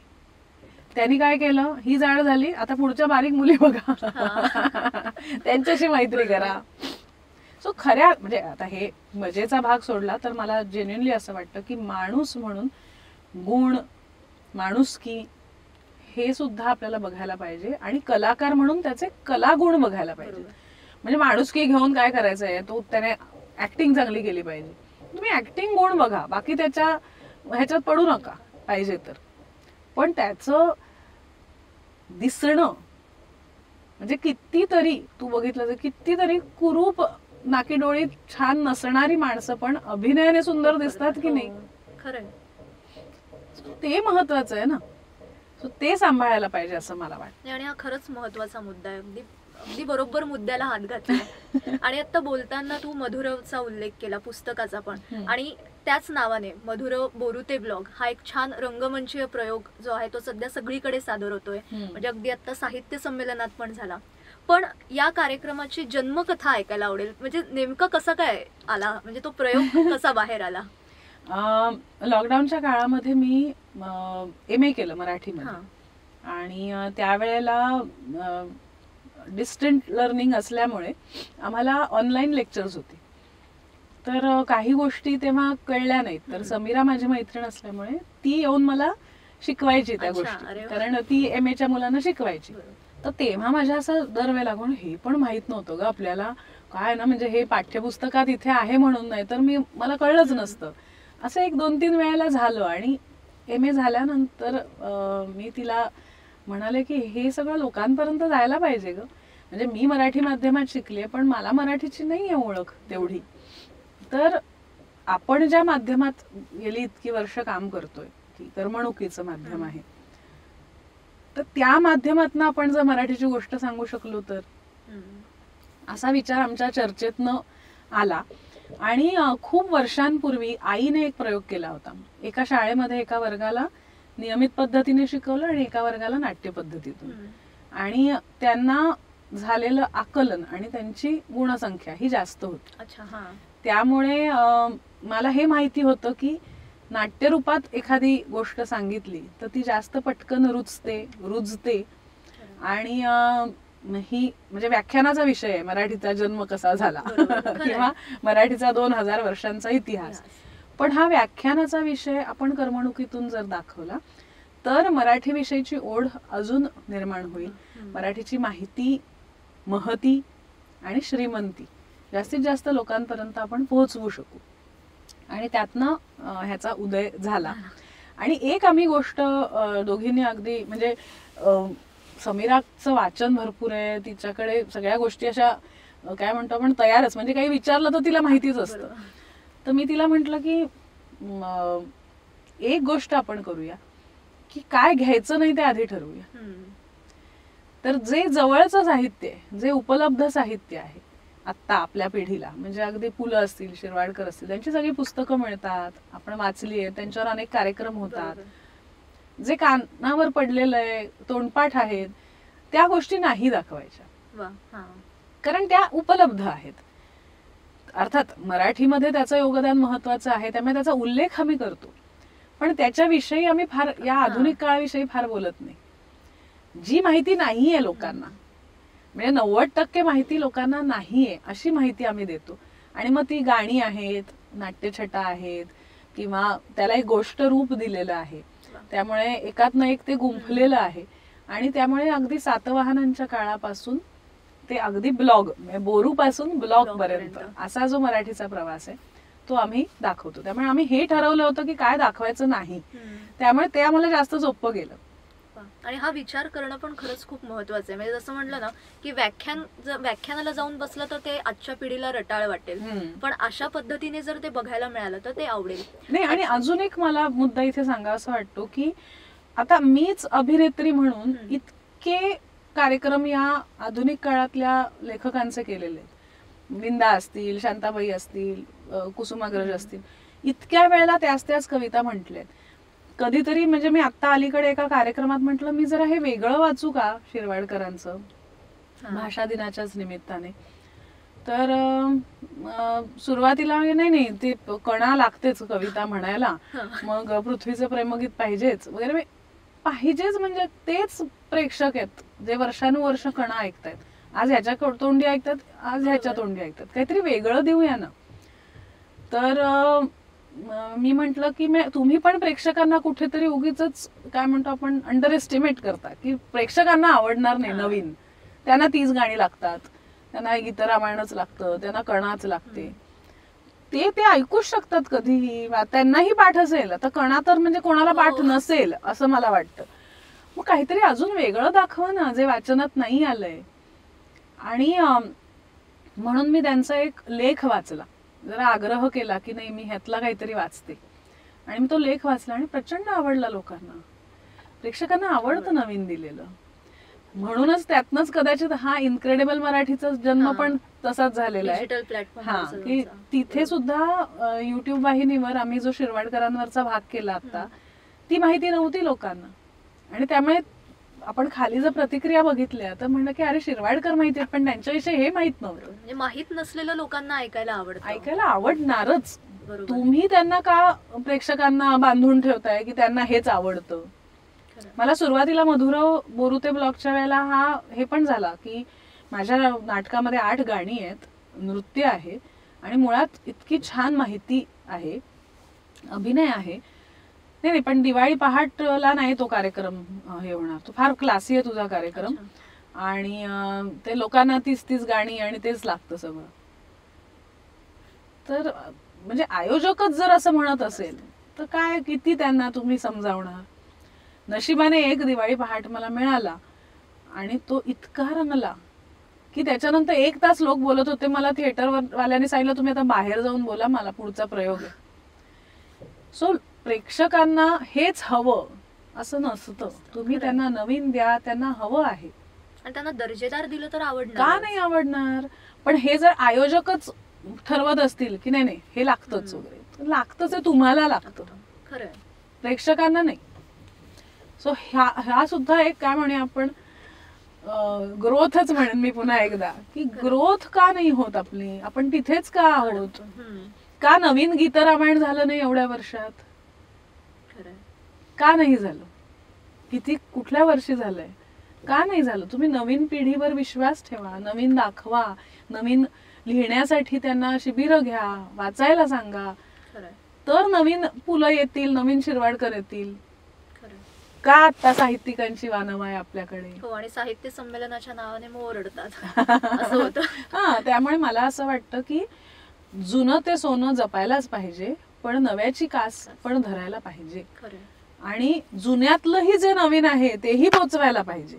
त्यांनी काय केलं, ही जाड झाली आता पुढच्या बारीक मुली बघा त्यांच्याशी मैत्री करा. सो खऱ्या म्हणजे आता हे मजेचा भाग सोडला तर मला जेन्युइनली असं वाटतं की माणूस म्हणून गुण, माणुसकी हे सुद्धा आपल्याला बघायला पाहिजे. आणि कलाकार म्हणून त्याचे कलागुण बघायला पाहिजे. म्हणजे माणुसकी घेऊन काय करायचंय, तो त्याने ऍक्टिंग चांगली केली पाहिजे. तुम्ही ऍक्टिंग गुण बघा, बाकी त्याच्या ह्याच्यात पडू नका पाहिजे तर, पण त्याचं दिसणं म्हणजे कितीतरी तू बघितलं तर कितीतरी कुरूप नाकी डोळी छान नसणारी माणसं पण अभिनयाने सुंदर दिसतात की नाही, खरंय. ते महत्वाचं आहे ना. So ते सांभाळायला पाहिजे असं मला वाटतं. आणि हा खरंच महत्वाचा मुद्दा आहे. अगदी अगदी बरोबर मुद्द्याला हात घातला. आणि आता बोलताना तू मधुरचा उल्लेख केला, पुस्तकाचा पण, आणि त्याच नावाने मधुर बोरुते ब्लॉग हा एक छान रंगमंचीय प्रयोग जो आहे तो सध्या सगळीकडे सादर होतोय. म्हणजे अगदी आता साहित्य संमेलनात पण झाला. पण या कार्यक्रमाची जन्मकथा ऐकायला आवडेल. म्हणजे नेमका कसा काय आला, म्हणजे तो प्रयोग कसा बाहेर आला? लॉकडाऊनच्या काळामध्ये मी MA केलं मराठीमध्ये, आणि त्यावेळेला डिस्टंट लर्निंग असल्यामुळे आम्हाला ऑनलाईन लेक्चर्स होते. तर काही गोष्टी तेव्हा कळल्या नाहीत, तर समीरा माझी मैत्रीण असल्यामुळे ती येऊन मला शिकवायची त्या गोष्टी, कारण ती MAच्या मुलांना शिकवायची. तर तेव्हा माझ्या असं दरवेळेला हे पण माहित नव्हतं ग आपल्याला काय ना, म्हणजे हे पाठ्यपुस्तकात इथे आहे म्हणून, नाही तर मला कळलंच नसतं. असं 1-2-3 वेळेला झालं. आणि MA झाल्यानंतर मी तिला म्हणाले की हे सगळं लोकांपर्यंत जायला पाहिजे ग, म्हणजे मी मराठी माध्यमात शिकले पण मला मराठीची नाही आहे ओळख तेवढी. तर आपण ज्या माध्यमात गेली इतकी वर्ष काम करतोय, की करमणुकीचं माध्यम आहे, तर त्या माध्यमातून आपण जर मराठीची गोष्ट सांगू शकलो तर, असा विचार आमच्या चर्चेतनं आला. आणि खूप वर्षांपूर्वी आईने एक प्रयोग केला होता. एका शाळेमध्ये एका वर्गाला नियमित पद्धतीने शिकवलं आणि एका वर्गाला नाट्य पद्धतीतून, आणि त्यांना झालेलं आकलन आणि त्यांची गुणसंख्या ही जास्त होती. त्यामुळे मला हे माहिती होतं की नाट्यरूपात एखादी गोष्ट सांगितली तर ती जास्त पटकन रुजते. आणि ही म्हणजे व्याख्यानाचा विषय आहे, मराठीचा जन्म कसा झाला किंवा मराठीचा 2000 वर्षांचा इतिहास. पण हा व्याख्यानाचा विषय आपण करमणुकीतून जर दाखवला तर मराठी विषयीची ओढ अजून निर्माण होईल. मराठीची माहिती, महती आणि श्रीमंती जास्तीत जास्त लोकांपर्यंत आपण पोहोचवू शकू. आणि त्यातनं ह्याचा उदय झाला. आणि एक आम्ही गोष्ट दोघींनी अगदी, म्हणजे समीराचं वाचन भरपूर आहे, तिच्याकडे सगळ्या गोष्टी अशा काय म्हणतो आपण तयारच, म्हणजे काही विचारलं तर तिला माहितीच असतं. तर मी तिला म्हटलं की एक गोष्ट आपण करूया की काय घ्यायचं नाही ते आधी ठरवूया. तर जे जवळचं साहित्य आहे, जे उपलब्ध साहित्य आहे आत्ता आपल्या पिढीला, म्हणजे अगदी पु ल असतील, शिरवाडकर असतील, त्यांची सगळी पुस्तकं मिळतात, आपण वाचली आहेत, त्यांच्यावर अनेक कार्यक्रम होतात. जे कानावर पडलेलं आहे, तोंडपाठ आहेत, त्या गोष्टी नाही दाखवायच्या, कारण त्या उपलब्ध आहेत. अर्थात मराठीमध्ये त्याचं योगदान महत्वाचं आहे, त्यामुळे त्याचा उल्लेख आम्ही करतो, पण त्याच्याविषयी आम्ही फार, या आधुनिक काळाविषयी फार बोलत नाही. जी माहिती नाहीये लोकांना, म्हणजे 90% माहिती लोकांना नाहीये अशी माहिती आम्ही देतो. आणि मग ती गाणी आहेत, नाट्यछटा आहेत, किंवा त्याला एक गोष्ट रूप दिलेलं आहे, त्यामुळे एकातनं एक ते गुंफलेलं आहे. आणि त्यामुळे अगदी सातवाहनांच्या काळापासून ते अगदी ब्लॉग, म्हणजे बोरू पासून ब्लॉग पर्यंत असा जो मराठीचा प्रवास आहे तो आम्ही दाखवतो. त्यामुळे आम्ही हे ठरवलं होतं की काय दाखवायचं नाही, त्यामुळे ते आम्हाला जास्त सोपं गेलं. आणि हा विचार करणं पण खरंच खूप महत्वाचं आहे. म्हणजे जसं म्हटलं ना की व्याख्यानाला जाऊन बसलं तर ते आजच्या पिढीला रटाळ वाटेल, पण अशा पद्धतीने जर ते बघायला मिळालं तर ते आवडेल. नाही, आणि अजून एक मला मुद्दा इथे सांगावासा वाटतो की आता मीच अभिनेत्री म्हणून इतके कार्यक्रम या आधुनिक काळातल्या लेखकांचे केलेले आहेत. विंदा असतील, शांताबाई असतील, कुसुमाग्रज असतील, इतक्या वेळेला त्याच कविता म्हटल्यात. कधीतरी म्हणजे मी आता अलीकडे एका कार्यक्रमात म्हटलं मी जरा हे वेगळं वाचू का शिरवाडकरांचं, भाषा दिनाच्याच निमित्ताने. तर सुरुवातीला नाही ते कणा लागतेच कविता म्हणायला, मग पृथ्वीचं प्रेमगीत पाहिजेच वगैरे, पाहिजेच म्हणजे तेच प्रेक्षक आहेत जे वर्षानुवर्ष कणा ऐकतायत. आज ह्याच्या तोंडी ऐकतात, आज ह्याच्या तोंडी ऐकतात, काहीतरी वेगळं देऊया ना. तर मी म्हंटल की तुम्ही पण प्रेक्षकांना कुठेतरी उगीच काय म्हणतो आपण अंडर एस्टिमेट करता की प्रेक्षकांना आवडणार नाही नवीन, त्यांना तीच गाणी लागतात, त्यांना गीतरामायणच लागतं, त्यांना कणाच लागते. ते ऐकूच शकतात कधीही. त्यांनाही पाठ असेल, आता कणा तर म्हणजे कोणाला पाठ नसेल असं मला वाटतं. मग काहीतरी अजून वेगळं दाखवा ना, जे वाचनात नाही आलंय. आणि म्हणून मी त्यांचा एक लेख वाचला, जरा आग्रह केला की नाही मी ह्यातला काहीतरी वाचते, आणि मी तो लेख वाचला आणि प्रचंड आवडला लोकांना. प्रेक्षकांना आवडतं नवीन दिलेलं. म्हणूनच त्यातनच कदाचित हा इनक्रेडिबल मराठीचा जन्म पण तसाच झालेला आहे. Digital platform. हा, की तिथे सुद्धा युट्यूब वाहिनीवर आम्ही जो शिरवाडकरांवरचा भाग केला आता, ती माहिती नव्हती लोकांना. आणि त्यामुळे आपण खाली जर प्रतिक्रिया बघितल्या तर म्हणलं की अरे शिरवाडकर माहिती आहेत, पण त्यांच्याविषयी हे माहित नव्हतं. म्हणजे माहित नसलेलं लोकांना ऐकायला आवडतं, ऐकायला आवडणारच. बरोबर. तुम्ही त्यांना का प्रेक्षकांना बांधून ठेवताय की त्यांना हेच आवडतं? मला सुरुवातीला मधुराव बोरुते ब्लॉगच्या वेळेला हे पण झाला की माझ्या नाटकामध्ये 8 गाणी आहेत, नृत्य आहे, आणि मुळात इतकी छान माहिती आहे, अभिनय आहे. नाही, पण दिवाळी पहाटला नाही तो कार्यक्रम हे होणार, तो फार क्लासी आहे तुझा कार्यक्रम, आणि ते लोकांना 30 गाणी आणि तेच लागतं सगळं. तर म्हणजे आयोजकच जर असं म्हणत असेल तर काय, किती त्यांना तुम्ही समजावणार. नशिबाने एक दिवाळी पहाट मला मिळाला आणि तो इतका रंगला की त्याच्यानंतर 1 तास लोक बोलत होते. मला थिएटर वाल्याने सांगितलं तुम्ही आता बाहेर जाऊन बोला, मला पुढचा प्रयोग आहे. सो प्रेक्षकांना हेच हवं असं नसतं. तुम्ही त्यांना नवीन द्या, त्यांना हवं आहे, आणि त्यांना दर्जेदार दिलं तर आवडणार. का नाही आवडणार? पण हे जर आयोजकच ठरवत असतील की नाही हे लागतंच वगैरे, लागतंच आहे, तुम्हाला लागतं, खरं, प्रेक्षकांना नाही. सो ह्या सुद्धा एक काय म्हणूया आपण, ग्रोथच म्हणेन मी पुन्हा एकदा, की ग्रोथ का नाही होत आपली? आपण तिथेच का आहोत? का नवीन गीत रामायण झालं नाही एवढ्या वर्षात? का नाही झालं? किती कुठल्या वर्षी झालंय? का नाही झालं? तुम्ही नवीन पिढीवर विश्वास ठेवा, नवीन दाखवा, नवीन लिहिण्यासाठी त्यांना शिबिरं घ्या, वाचायला सांगा, तर नवीन पुलं येतील, नवीन शिरवाडकर येतील. का आता साहित्यिकांची वानवा आहे आपल्याकडे? हो, आणि साहित्य संमेलनाच्या नावाने मग ओरडतात असं होतं. हा, त्यामुळे मला असं वाटतं की जुनं ते सोनं जपायलाच पाहिजे, पण नव्याची कास पण धरायला पाहिजे, आणि जुन्यातलंही जे नवीन आहे तेही पोचवायला पाहिजे.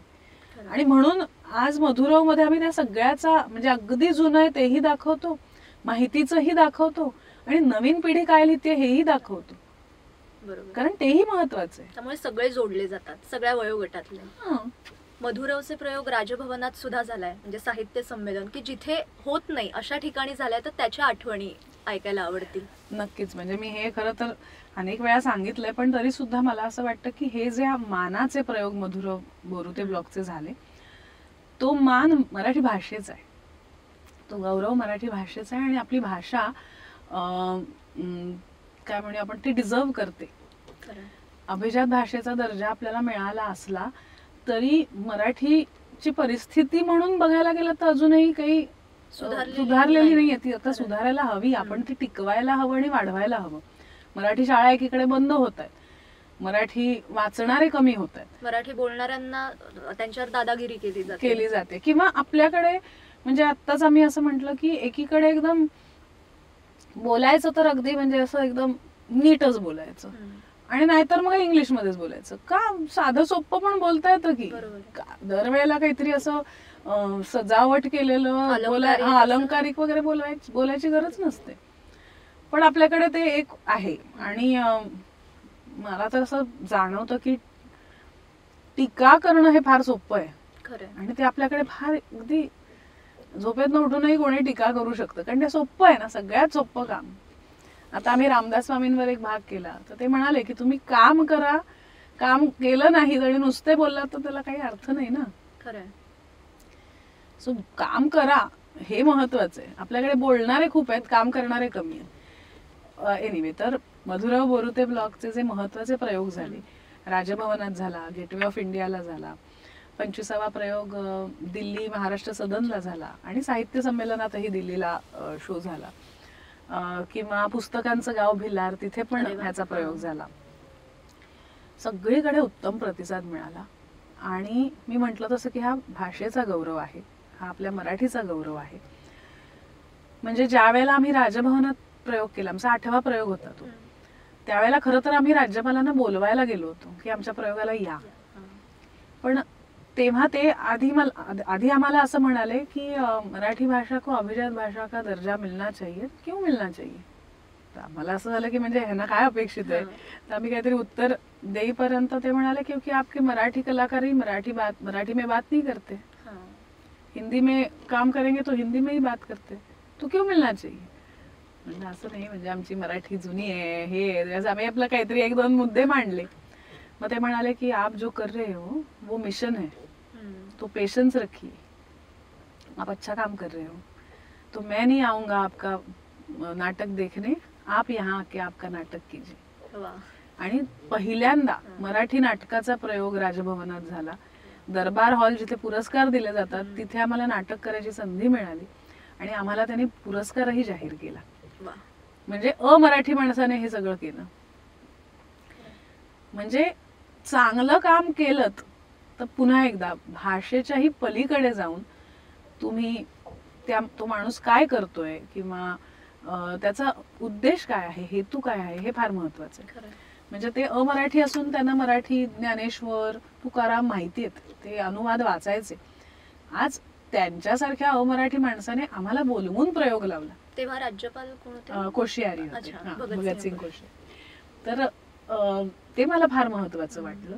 आणि म्हणून आज मधुराव मध्ये आम्ही त्या सगळ्याचा, म्हणजे अगदी जुनं आहे तेही दाखवतो, माहितीचंही दाखवतो, आणि नवीन पिढी काय लिहिते हेही दाखवतो, कारण तेही महत्वाचं आहे. त्यामुळे सगळे जोडले जातात, सगळ्या वयोगटातले. मधुरावचे प्रयोग राजभवनात सुद्धा झालाय, म्हणजे साहित्य संमेलन की जिथे होत नाही अशा ठिकाणी झालाय, तर त्याच्या आठवणी ऐकायला आवडतील. नक्कीच. म्हणजे मी हे खरं तर अनेक वेळा सांगितलंय, पण तरी सुद्धा मला असं वाटतं की हे जे मानाचे प्रयोग मधुराव बोरुते ब्लॉगचे झाले, तो मान मराठी भाषेचा आहे, तो गौरव मराठी भाषेचा आहे, आणि आपली भाषा काय म्हणूया आपण, ती डिझर्व करते. अभिजात भाषेचा दर्जा आपल्याला मिळाला असला तरी मराठीची परिस्थिती म्हणून बघायला गेलं तर अजूनही काही सुधारलेली नाहीये. ती आता सुधारायला हवी, आपण ती टिकवायला हवं आणि वाढवायला हवं. मराठी शाळा एकीकडे बंद होत आहेत, मराठी वाचणारे कमी होत आहेत, मराठी बोलणाऱ्यांना त्यांच्यावर दादागिरी केली जाते, किंवा आपल्याकडे म्हणजे आत्ताच आम्ही असं म्हटलं की एकीकडे एकदम बोलायचं तर अगदी म्हणजे असं एकदम नीटच बोलायचं, आणि नाहीतर मग इंग्लिश मध्येच बोलायचं. का साधं सोपं पण बोलता येतं की, दरवेळेला काहीतरी असं सजावट केलेलं अलंकारिक वगैरे बोलायची गरज नसते. पण आपल्याकडे ते एक आहे, आणि मला तर असं जाणवतं की टीका करणं हे फार सोपं आहे, आणि ते आपल्याकडे फार अगदी झोपेतनं उठूनही कोणी टीका करू शकतं, कारण ते सोपं आहे ना, सगळ्यात सोपं काम. आता आम्ही रामदास स्वामींवर एक भाग केला, तर ते म्हणाले की तुम्ही काम करा, काम केलं नाही आणि नुसते बोललात तर त्याला काही अर्थ नाही ना. सो काम करा हे महत्वाचं आहे. आपल्याकडे बोलणारे खूप आहेत, काम करणारे कमी आहेत. एनिवे, तर मधुराव बोरुते ब्लॉगचे जे महत्वाचे प्रयोग झाले, राजभवनात झाला, गेटवे ऑफ इंडियाला झाला, 25वा प्रयोग दिल्ली महाराष्ट्र सदनला झाला, आणि साहित्य संमेलनातही दिल्लीला शो झाला, किंवा पुस्तकांचं गाव भिलार तिथे पण ह्याचा प्रयोग झाला. सगळीकडे उत्तम प्रतिसाद मिळाला, आणि मी म्हटलं तसं की हा भाषेचा गौरव आहे, हा आपल्या मराठीचा गौरव आहे. म्हणजे ज्या वेळेला आम्ही राजभवनात प्रयोग केला, आमचा 8वा प्रयोग होता तो. त्यावेळेला खरं तर आम्ही राज्यपालांना बोलवायला गेलो होतो की आमच्या प्रयोगाला या, पण तेव्हा ते आधी आम्हाला असं म्हणाले की मराठी भाषा को अभिजात भाषा का दर्जा मिलना चाहिए, क्यों मिलना चाहिए. तर आम्हाला असं झालं की म्हणजे ह्यांना काय अपेक्षित आहे. तर आम्ही काहीतरी उत्तर देईपर्यंत ते म्हणाले क्योंकि आपके मराठी कलाकार ही मराठी में बात नहीं करते, हिंदी में काम करेंगे तो हिंदी में ही बात करते, तो क्यों मिलना चाहिए. म्हणजे असं नाही, म्हणजे आमची मराठी जुनी आहे हे, आम्ही आपलं काहीतरी 1-2 मुद्दे मांडले. मग ते म्हणाले की आप जो कर रहे हो वो मिशन है, तो पेशेंस रखिए, आप अच्छा काम कर रहे हो, तो मैं नहीं आऊंगा आपका नाटक देखने, आप यहाँ आके आपका नाटक कीजिए. आणि पहिल्यांदा मराठी नाटकाचा प्रयोग राजभवनात झाला. दरबार हॉल जिथे पुरस्कार दिले जातात तिथे आम्हाला नाटक करायची संधी मिळाली आणि आम्हाला त्यांनी पुरस्कारही जाहीर केला. म्हणजे अमराठी माणसाने हे सगळं केलं. म्हणजे चांगलं काम केलं तर पुन्हा एकदा भाषेच्याही पलीकडे जाऊन तुम्ही तो माणूस काय करतोय किंवा त्याचा उद्देश काय आहे, हेतू काय आहे, हे फार महत्वाचं आहे. म्हणजे ते अमराठी असून त्यांना मराठी ज्ञानेश्वर तुकाराम माहिती आहेत, ते अनुवाद वाचायचे. आज त्यांच्यासारख्या अमराठी माणसाने आम्हाला बोलवून प्रयोग लावला. तेव्हा राज्यपाल कोण होते? कोश्यारी होते, भगतसिंग कोश्यारी. तर ते मला फार महत्वाचं वाटलं.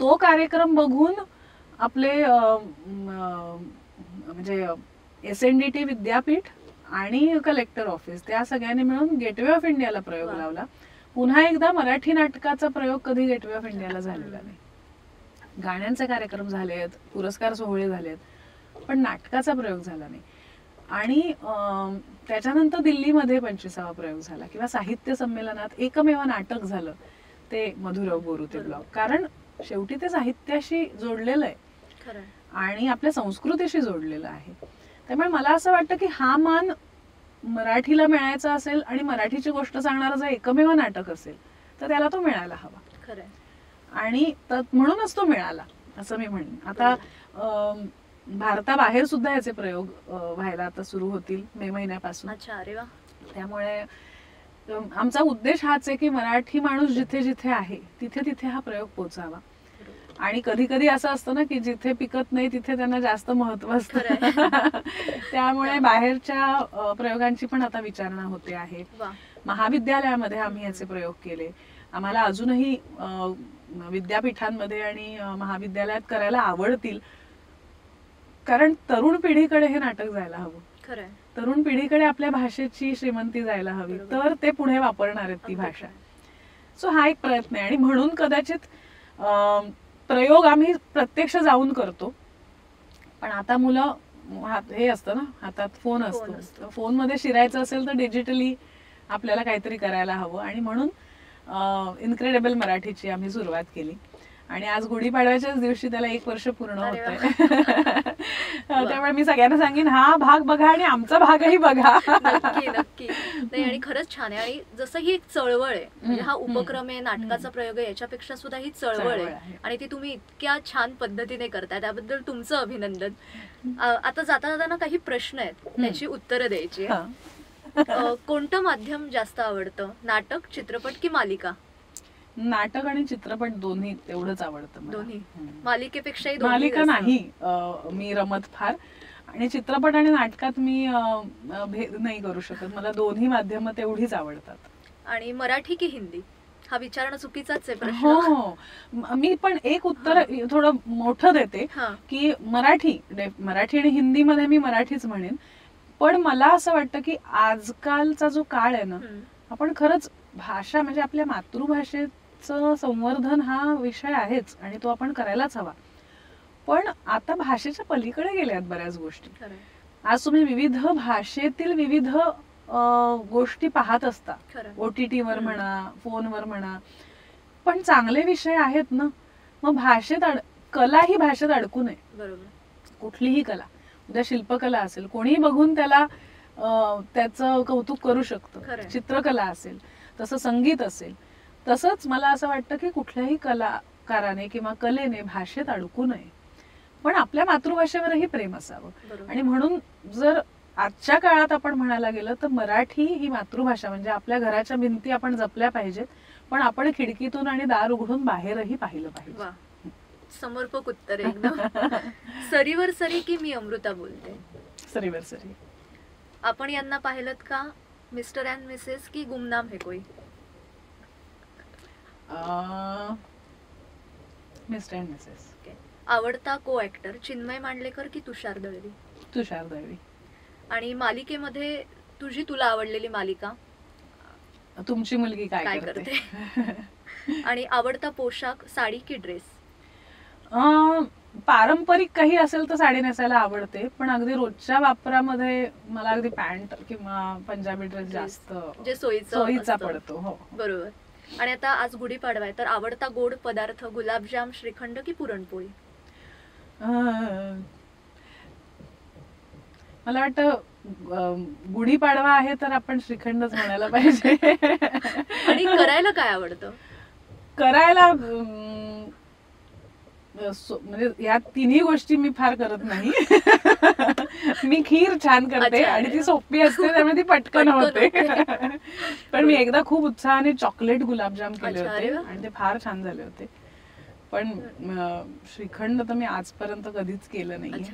तो कार्यक्रम बघून आपले म्हणजे SNDT विद्यापीठ आणि कलेक्टर ऑफिस त्या सगळ्यांनी मिळून गेटवे ऑफ इंडियाला प्रयोग लावला. पुन्हा एकदा मराठी नाटकाचा प्रयोग कधी गेटवे ऑफ इंडियाला झालेला नाही. गाण्यांचे कार्यक्रम झालेत, पुरस्कार सोहळे झालेत, पण नाटकाचा प्रयोग झाला नाही. आणि त्याच्यानंतर दिल्लीमध्ये 25वा प्रयोग झाला किंवा साहित्य संमेलनात एकमेव नाटक झालं ते मधुराव बोरुते ब्लॉग. कारण शेवटी ते साहित्याशी जोडलेलं आहे आणि आपल्या संस्कृतीशी जोडलेलं आहे. त्यामुळे मला असं वाटतं की हा मान मराठीला मिळायचा असेल आणि मराठीची गोष्ट सांगणारं जर एकमेव नाटक असेल तर त्याला तो मिळायला हवा. आणि म्हणूनच तो मिळाला असं मी म्हणेन. आता भारताबाहेर सुद्धा याचे प्रयोग व्हायला आता सुरू होतील मे महिन्यापासून. त्यामुळे आमचा उद्देश हाच आहे की मराठी माणूस जिथे जिथे आहे तिथे तिथे हा प्रयोग पोचावा. आणि कधी कधी असं असतं ना की जिथे पिकत नाही तिथे त्यांना जास्त महत्व असतं. त्यामुळे बाहेरच्या प्रयोगांची पण आता विचारणा होते आहे. महाविद्यालयामध्ये आम्ही याचे प्रयोग केले. आम्हाला अजूनही विद्यापीठांमध्ये आणि महाविद्यालयात करायला आवडतील, कारण तरुण पिढीकडे हे नाटक जायला हवं. तरुण पिढीकडे आपल्या भाषेची श्रीमंती जायला हवी, तर ते पुढे वापरणार आहेत ती भाषा. सो हा एक प्रयत्न आहे. आणि म्हणून कदाचित प्रयोग आम्ही प्रत्यक्ष जाऊन करतो, पण आता मुलं हे असतं ना, हातात फोन असतो, फोन मध्ये शिरायचं असेल तर डिजिटली आपल्याला काहीतरी करायला हवं. आणि म्हणून इनक्रेडिबल मराठीची आम्ही सुरुवात केली आणि आज गुढीपाडव्याच्याच दिवशी त्याला 1 वर्ष पूर्ण होतंय. त्यामुळे मी सगळ्यांना सांगेन हा भाग बघा आणि आमचा भागही बघा. नक्की नक्की. नाही, आणि खरंच छान आहे. आणि जसं ही एक चळवळ आहे, म्हणजे हा उपक्रम आहे, नाटकाचा प्रयोग आहे, याच्यापेक्षा सुद्धा ही चळवळ आहे आणि ती तुम्ही इतक्या छान पद्धतीने करताय, त्याबद्दल तुमचं अभिनंदन. आता जाता जाताना काही प्रश्न आहेत, त्याची उत्तरं द्यायची. कोणतं माध्यम जास्त आवडतं, नाटक, चित्रपट की मालिका? नाटक आणि चित्रपट दोन्ही तेवढंच आवडतं. दोन्ही? मालिकेपेक्षाही? मालिका नाही मी रमत फार, आणि चित्रपट आणि नाटकात मी भेद नाही करू शकत. मला दोन्ही माध्यम तेवढीच आवडतात. आणि मराठी की हिंदी? हा विचारणं चुकीचाच आहे प्रश्न. हो, मी पण एक उत्तर थोडं मोठं देते की मराठी आणि हिंदी मध्ये मी मराठीच म्हणेन. पण मला असं वाटतं की आजकालचा जो काळ आहे ना, आपण खरंच भाषा म्हणजे आपल्या मातृभाषेचं संवर्धन हा विषय आहेच आणि तो आपण करायलाच हवा. पण आता भाषेच्या पलीकडे गेल्यात बऱ्याच गोष्टी. आज तुम्ही विविध भाषेतील विविध गोष्टी पाहत असता, OTT वर म्हणा, फोनवर म्हणा, पण चांगले विषय आहेत ना. मग भाषेत कला ही भाषेत अडकू नये. बरोबर. कुठलीही कला, उद्या शिल्पकला असेल, कोणी बघून त्याला त्याचं कौतुक करू शकतं. चित्रकला असेल, तसं संगीत असेल. तसंच मला असं वाटतं की कुठल्याही कलाकाराने किंवा कलेने भाषेत अडकू नये, पण आपल्या मातृभाषेवरही प्रेम असावं. आणि म्हणून जर आजच्या काळात आपण म्हणायला गेलं तर मराठी ही मातृभाषा म्हणजे आपल्या घराच्या भिंती आपण जपल्या पाहिजेत, पण आपण खिडकीतून आणि दार उघडून बाहेरही पाहिलं पाहिजे. वा, समर्पक उत्तर आहे एकदम. सरीवर सरी की मी अमृता बोलते. सरीवर सरी. आपण यांना पाहिलं का, मिस्टर अँड मिसेस की गुमनाम है कोई? Mister and Mrs. आवडता को ऍक्टर चिन्मय मांडलेकर की तुषार दळवी? तुषार दळवी. आणि मालिकेमध्ये तुझी तुला आवडलेली मालिका? तुमची मुलगी काय करते? आणि आवडता पोशाख साडी की ड्रेस? पारंपरिक काही असेल तर साडी नेसायला आवडते, पण अगदी रोजच्या वापरामध्ये मला अगदी पॅन्ट किंवा पंजाबी ड्रेस जास्त जे सोयीचा पडतो. हो, बरोबर. आणि आता आज गुढीपाडवा आहे, तर आवडता गोड पदार्थ गुलाबजाम, श्रीखंड की पुरणपोळी? मला वाटतं गुढीपाडवा आहे तर आपण श्रीखंडच म्हणायला पाहिजे. आणि करायला काय आवडतं? करायला म्हणजे या तिन्ही गोष्टी मी फार करत नाही. मी खीर छान करते आणि ती सोपी असते, त्यामुळे ती पटकन होते. पण मी एकदा खूप उत्साहाने चॉकलेट गुलाबजाम केले होते आणि ते फार छान झाले होते. पण श्रीखंड तर मी आजपर्यंत कधीच केलं नाही.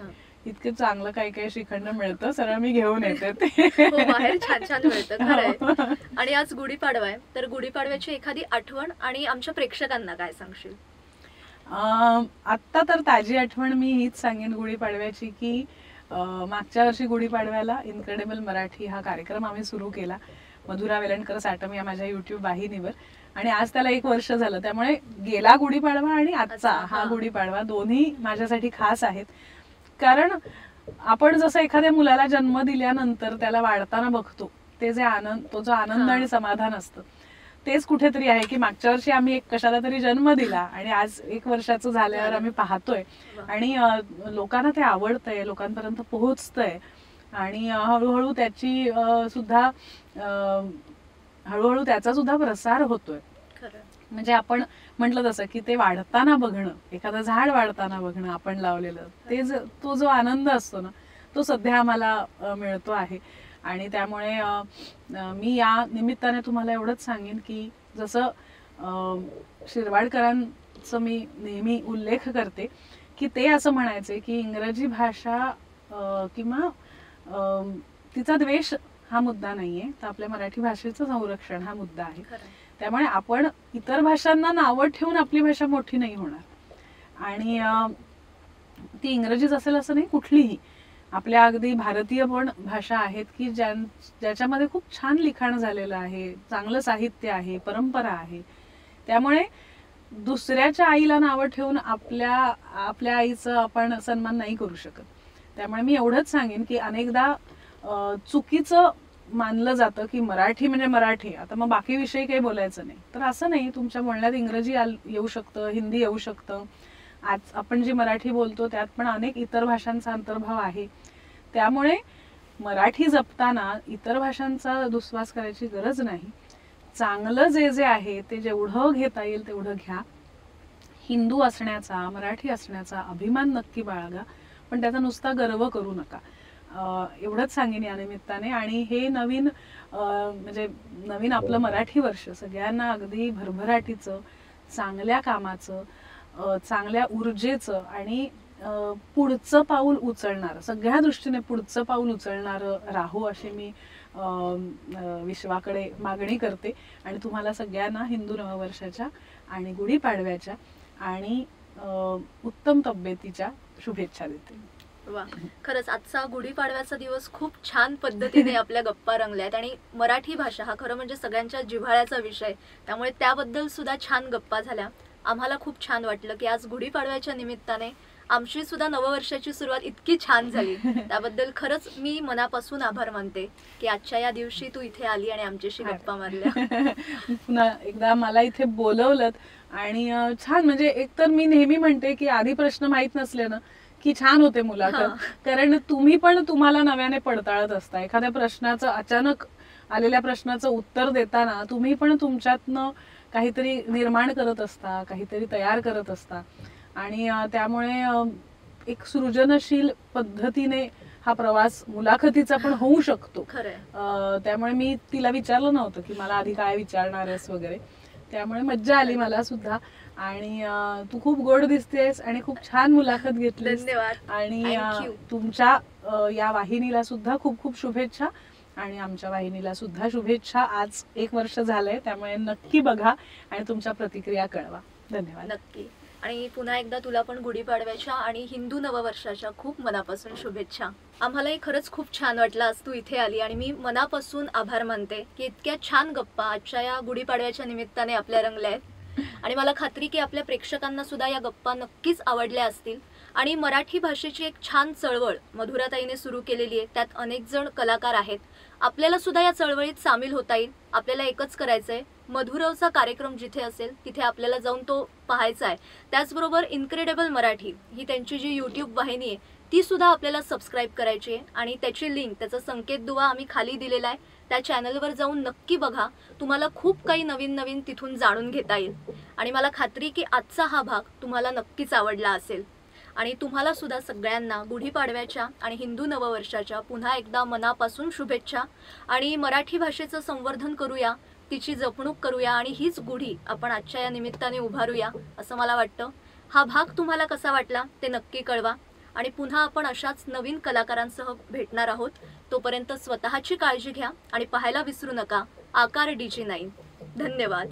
इतकं चांगलं काही काही श्रीखंड मिळतं, सरळ मी घेऊन येते ते. बाहेर छान छान मिळतं, खरंय. आणि आज गुढीपाडवा आहे, तर गुढीपाडव्याची एखादी आठवण आणि आमच्या प्रेक्षकांना काय सांगशील? आत्ता तर ताजी आठवण मी हीच सांगेन गुढीपाडव्याची की मागच्या वर्षी गुढीपाडव्याला इनक्रेडिबल मराठी हा कार्यक्रम आम्ही सुरू केला मधुरा वेलणकर साटम या माझ्या युट्यूब वाहिनीवर, आणि आज त्याला 1 वर्ष झालं. त्यामुळे गेला गुढीपाडवा आणि आजचा हा गुढीपाडवा दोन्ही माझ्यासाठी खास आहेत. कारण आपण जसं एखाद्या मुलाला जन्म दिल्यानंतर त्याला वाढताना बघतो, ते जे आनंद, तो जो आनंद आणि समाधान असतं तेच कुठेतरी आहे की मागच्या वर्षी आम्ही एक कशाला तरी जन्म दिला आणि आज 1 वर्षाचं झाल्यावर आम्ही पाहतोय आणि लोकांना ते आवडतंय, लोकांपर्यंत पोहोचतंय आणि हळूहळू त्याची सुद्धा हळूहळू त्याचा सुद्धा प्रसार होतोय. म्हणजे आपण म्हटलं तसं की ते वाढताना बघणं, एखादं झाड वाढताना बघणं आपण लावलेलं, ते तो जो आनंद असतो ना, तो सध्या आम्हाला मिळतो आहे. आणि त्यामुळे मी या निमित्ताने तुम्हाला एवढंच सांगेन की जसं शिरवाडकरांचं मी नेहमी उल्लेख करते की ते असं म्हणायचे की इंग्रजी भाषा किंवा तिचा द्वेष हा मुद्दा नाहीये, तर आपल्या मराठी भाषेचं संरक्षण हा मुद्दा आहे. त्यामुळे आपण इतर भाषांना नावं ठेवून आपली भाषा मोठी नाही होणार, आणि ती इंग्रजीच असेल असं नाही, कुठलीही आपल्या अगदी भारतीय पण भाषा आहेत की ज्याच्यामध्ये खूप छान लिखाण झालेलं आहे, चांगलं साहित्य आहे, परंपरा आहे. त्यामुळे दुसऱ्याच्या आईला नावं ठेवून आपल्या आईचं आपण सन्मान नाही करू शकत. त्यामुळे मी एवढंच सांगेन की अनेकदा चुकीचं मानलं जातं की मराठी म्हणजे मराठी, आता मग बाकी विषयी काही बोलायचं नाही. तर असं नाही, तुमच्या बोलण्यात इंग्रजी येऊ शकतं, हिंदी येऊ शकतं. आज आपण जी मराठी बोलतो त्यात पण अनेक इतर भाषांचा अंतर्भाव आहे. त्यामुळे मराठी जपताना इतर भाषांचा दुस्वास करायची गरज नाही. चांगलं जे जे आहे ते जेवढं घेता येईल तेवढं घ्या. हिंदू असण्याचा, मराठी असण्याचा अभिमान नक्की बाळगा, पण त्याचा नुसता गर्व करू नका. एवढंच सांगेन या निमित्ताने. आणि हे नवीन आपलं मराठी वर्ष सगळ्यांना अगदी भरभराटीचं, चांगल्या कामाचं, चांगल्या ऊर्जेचं आणि पुढचं पाऊल उचलणार, सगळ्या दृष्टीने पुढचं पाऊल उचलणारं राहू अशी मी विश्वाकडे मागणी करते. आणि तुम्हाला सगळ्यांना हिंदू नववर्षाच्या आणि गुढीपाडव्याच्या आणि उत्तम तब्येतीच्या शुभेच्छा देते. वा, खरंच आजचा गुढीपाडव्याचा दिवस खूप छान पद्धतीने आपल्या गप्पा रंगल्यात. आणि मराठी भाषा हा खरं म्हणजे सगळ्यांच्या जिव्हाळ्याचा विषय, त्यामुळे त्याबद्दल सुद्धा छान गप्पा झाल्या. आम्हाला खूप छान वाटलं की आज गुढीपाडव्याच्या निमित्ताने आमची सुद्धा नववर्षाची सुरुवात इतकी छान झाली. त्याबद्दल खरंच मी मनापासून आभार मानते की आजच्या या दिवशी तू इथे आली आणि आमच्याशी गप्पा मारल्या. पुन्हा एकदा मला इथे बोलवलं आणि छान, म्हणजे एकतर मी नेहमी म्हणते की आधी प्रश्न माहित नसले ना की छान होते मुलाखत, कारण तुम्ही पण तुम्हाला नव्याने पडताळत असता. एखाद्या प्रश्नाचं, अचानक आलेल्या प्रश्नाचं उत्तर देताना तुम्ही पण तुमच्यातनं काहीतरी निर्माण करत असता, काहीतरी तयार करत असता. आणि त्यामुळे एक सृजनशील पद्धतीने हा प्रवास मुलाखतीचा पण होऊ शकतो. खरंय. त्यामुळे मी तिला विचारलं नव्हतं की मला आधी काय विचारणार आहेस वगैरे. त्यामुळे मज्जा आली मला सुद्धा. आणि तू खूप गोड दिसतेस आणि खूप छान मुलाखत घेतलीस. धन्यवाद. आणि Thank you. तुमच्या या वाहिनीला सुद्धा खूप खूप शुभेच्छा आणि आमच्या वाहिनीला सुद्धा शुभेच्छा. आज 1 वर्ष झालंय, त्यामुळे नक्की बघा आणि तुमच्या प्रतिक्रिया कळवा. धन्यवाद. नक्की. आणि पुन्हा एकदा तुला पण गुढीपाडव्याच्या आणि हिंदू नववर्षाच्या खूप मनापासून शुभेच्छा. आम्हालाही खरंच खूप छान वाटलं आज तू इथे आली आणि मी मनापासून आभार मानते की इतक्या छान गप्पा आजच्या या गुढीपाडव्याच्या निमित्ताने आपल्या रंगल्या आहेत. आणि मला खात्री की आपल्या प्रेक्षकांना सुद्धा या गप्पा नक्कीच आवडल्या असतील. आणि मराठी भाषेची एक छान चळवळ मधुराताईने सुरू केलेली आहे. त्यात अनेक जण कलाकार आहेत. आपल्याला सुद्धा या चळवळीत सामील होता येईल. आपल्याला एकच करायचंय, मधुरवचा कार्यक्रम जिथे असेल तिथे आपल्याला जाऊन तो पाहायचा आहे. त्याचबरोबर इनक्रेडिबल मराठी ही त्यांची जी यूट्यूब वाहिनी आहे ती सुद्धा आपल्याला सबस्क्राईब करायची आहे. आणि त्याची लिंक, त्याचा संकेत दुवा आम्ही खाली दिलेला आहे. त्या चॅनलवर जाऊन नक्की बघा. तुम्हाला खूप काही नवीन नवीन तिथून जाणून घेता येईल. आणि मला खात्री की आजचा हा भाग तुम्हाला नक्कीच आवडला असेल. आणि तुम्हाला सुद्धा सगळ्यांना गुढीपाडव्याच्या आणि हिंदू नववर्षाच्या पुन्हा एकदा मनापासून शुभेच्छा. आणि मराठी भाषेचं संवर्धन करूया, तिची जपणूक करूया आणि हीच गुढी आपण आजच्या या निमित्ताने उभारूया असं मला वाटतं. हा भाग तुम्हाला कसा वाटला ते नक्की कळवा. आणि पुन्हा आपण अशाच नवीन कलाकारांसह भेटणार आहोत. तोपर्यंत स्वतःची काळजी घ्या आणि पाहायला विसरू नका आकार DG9. धन्यवाद.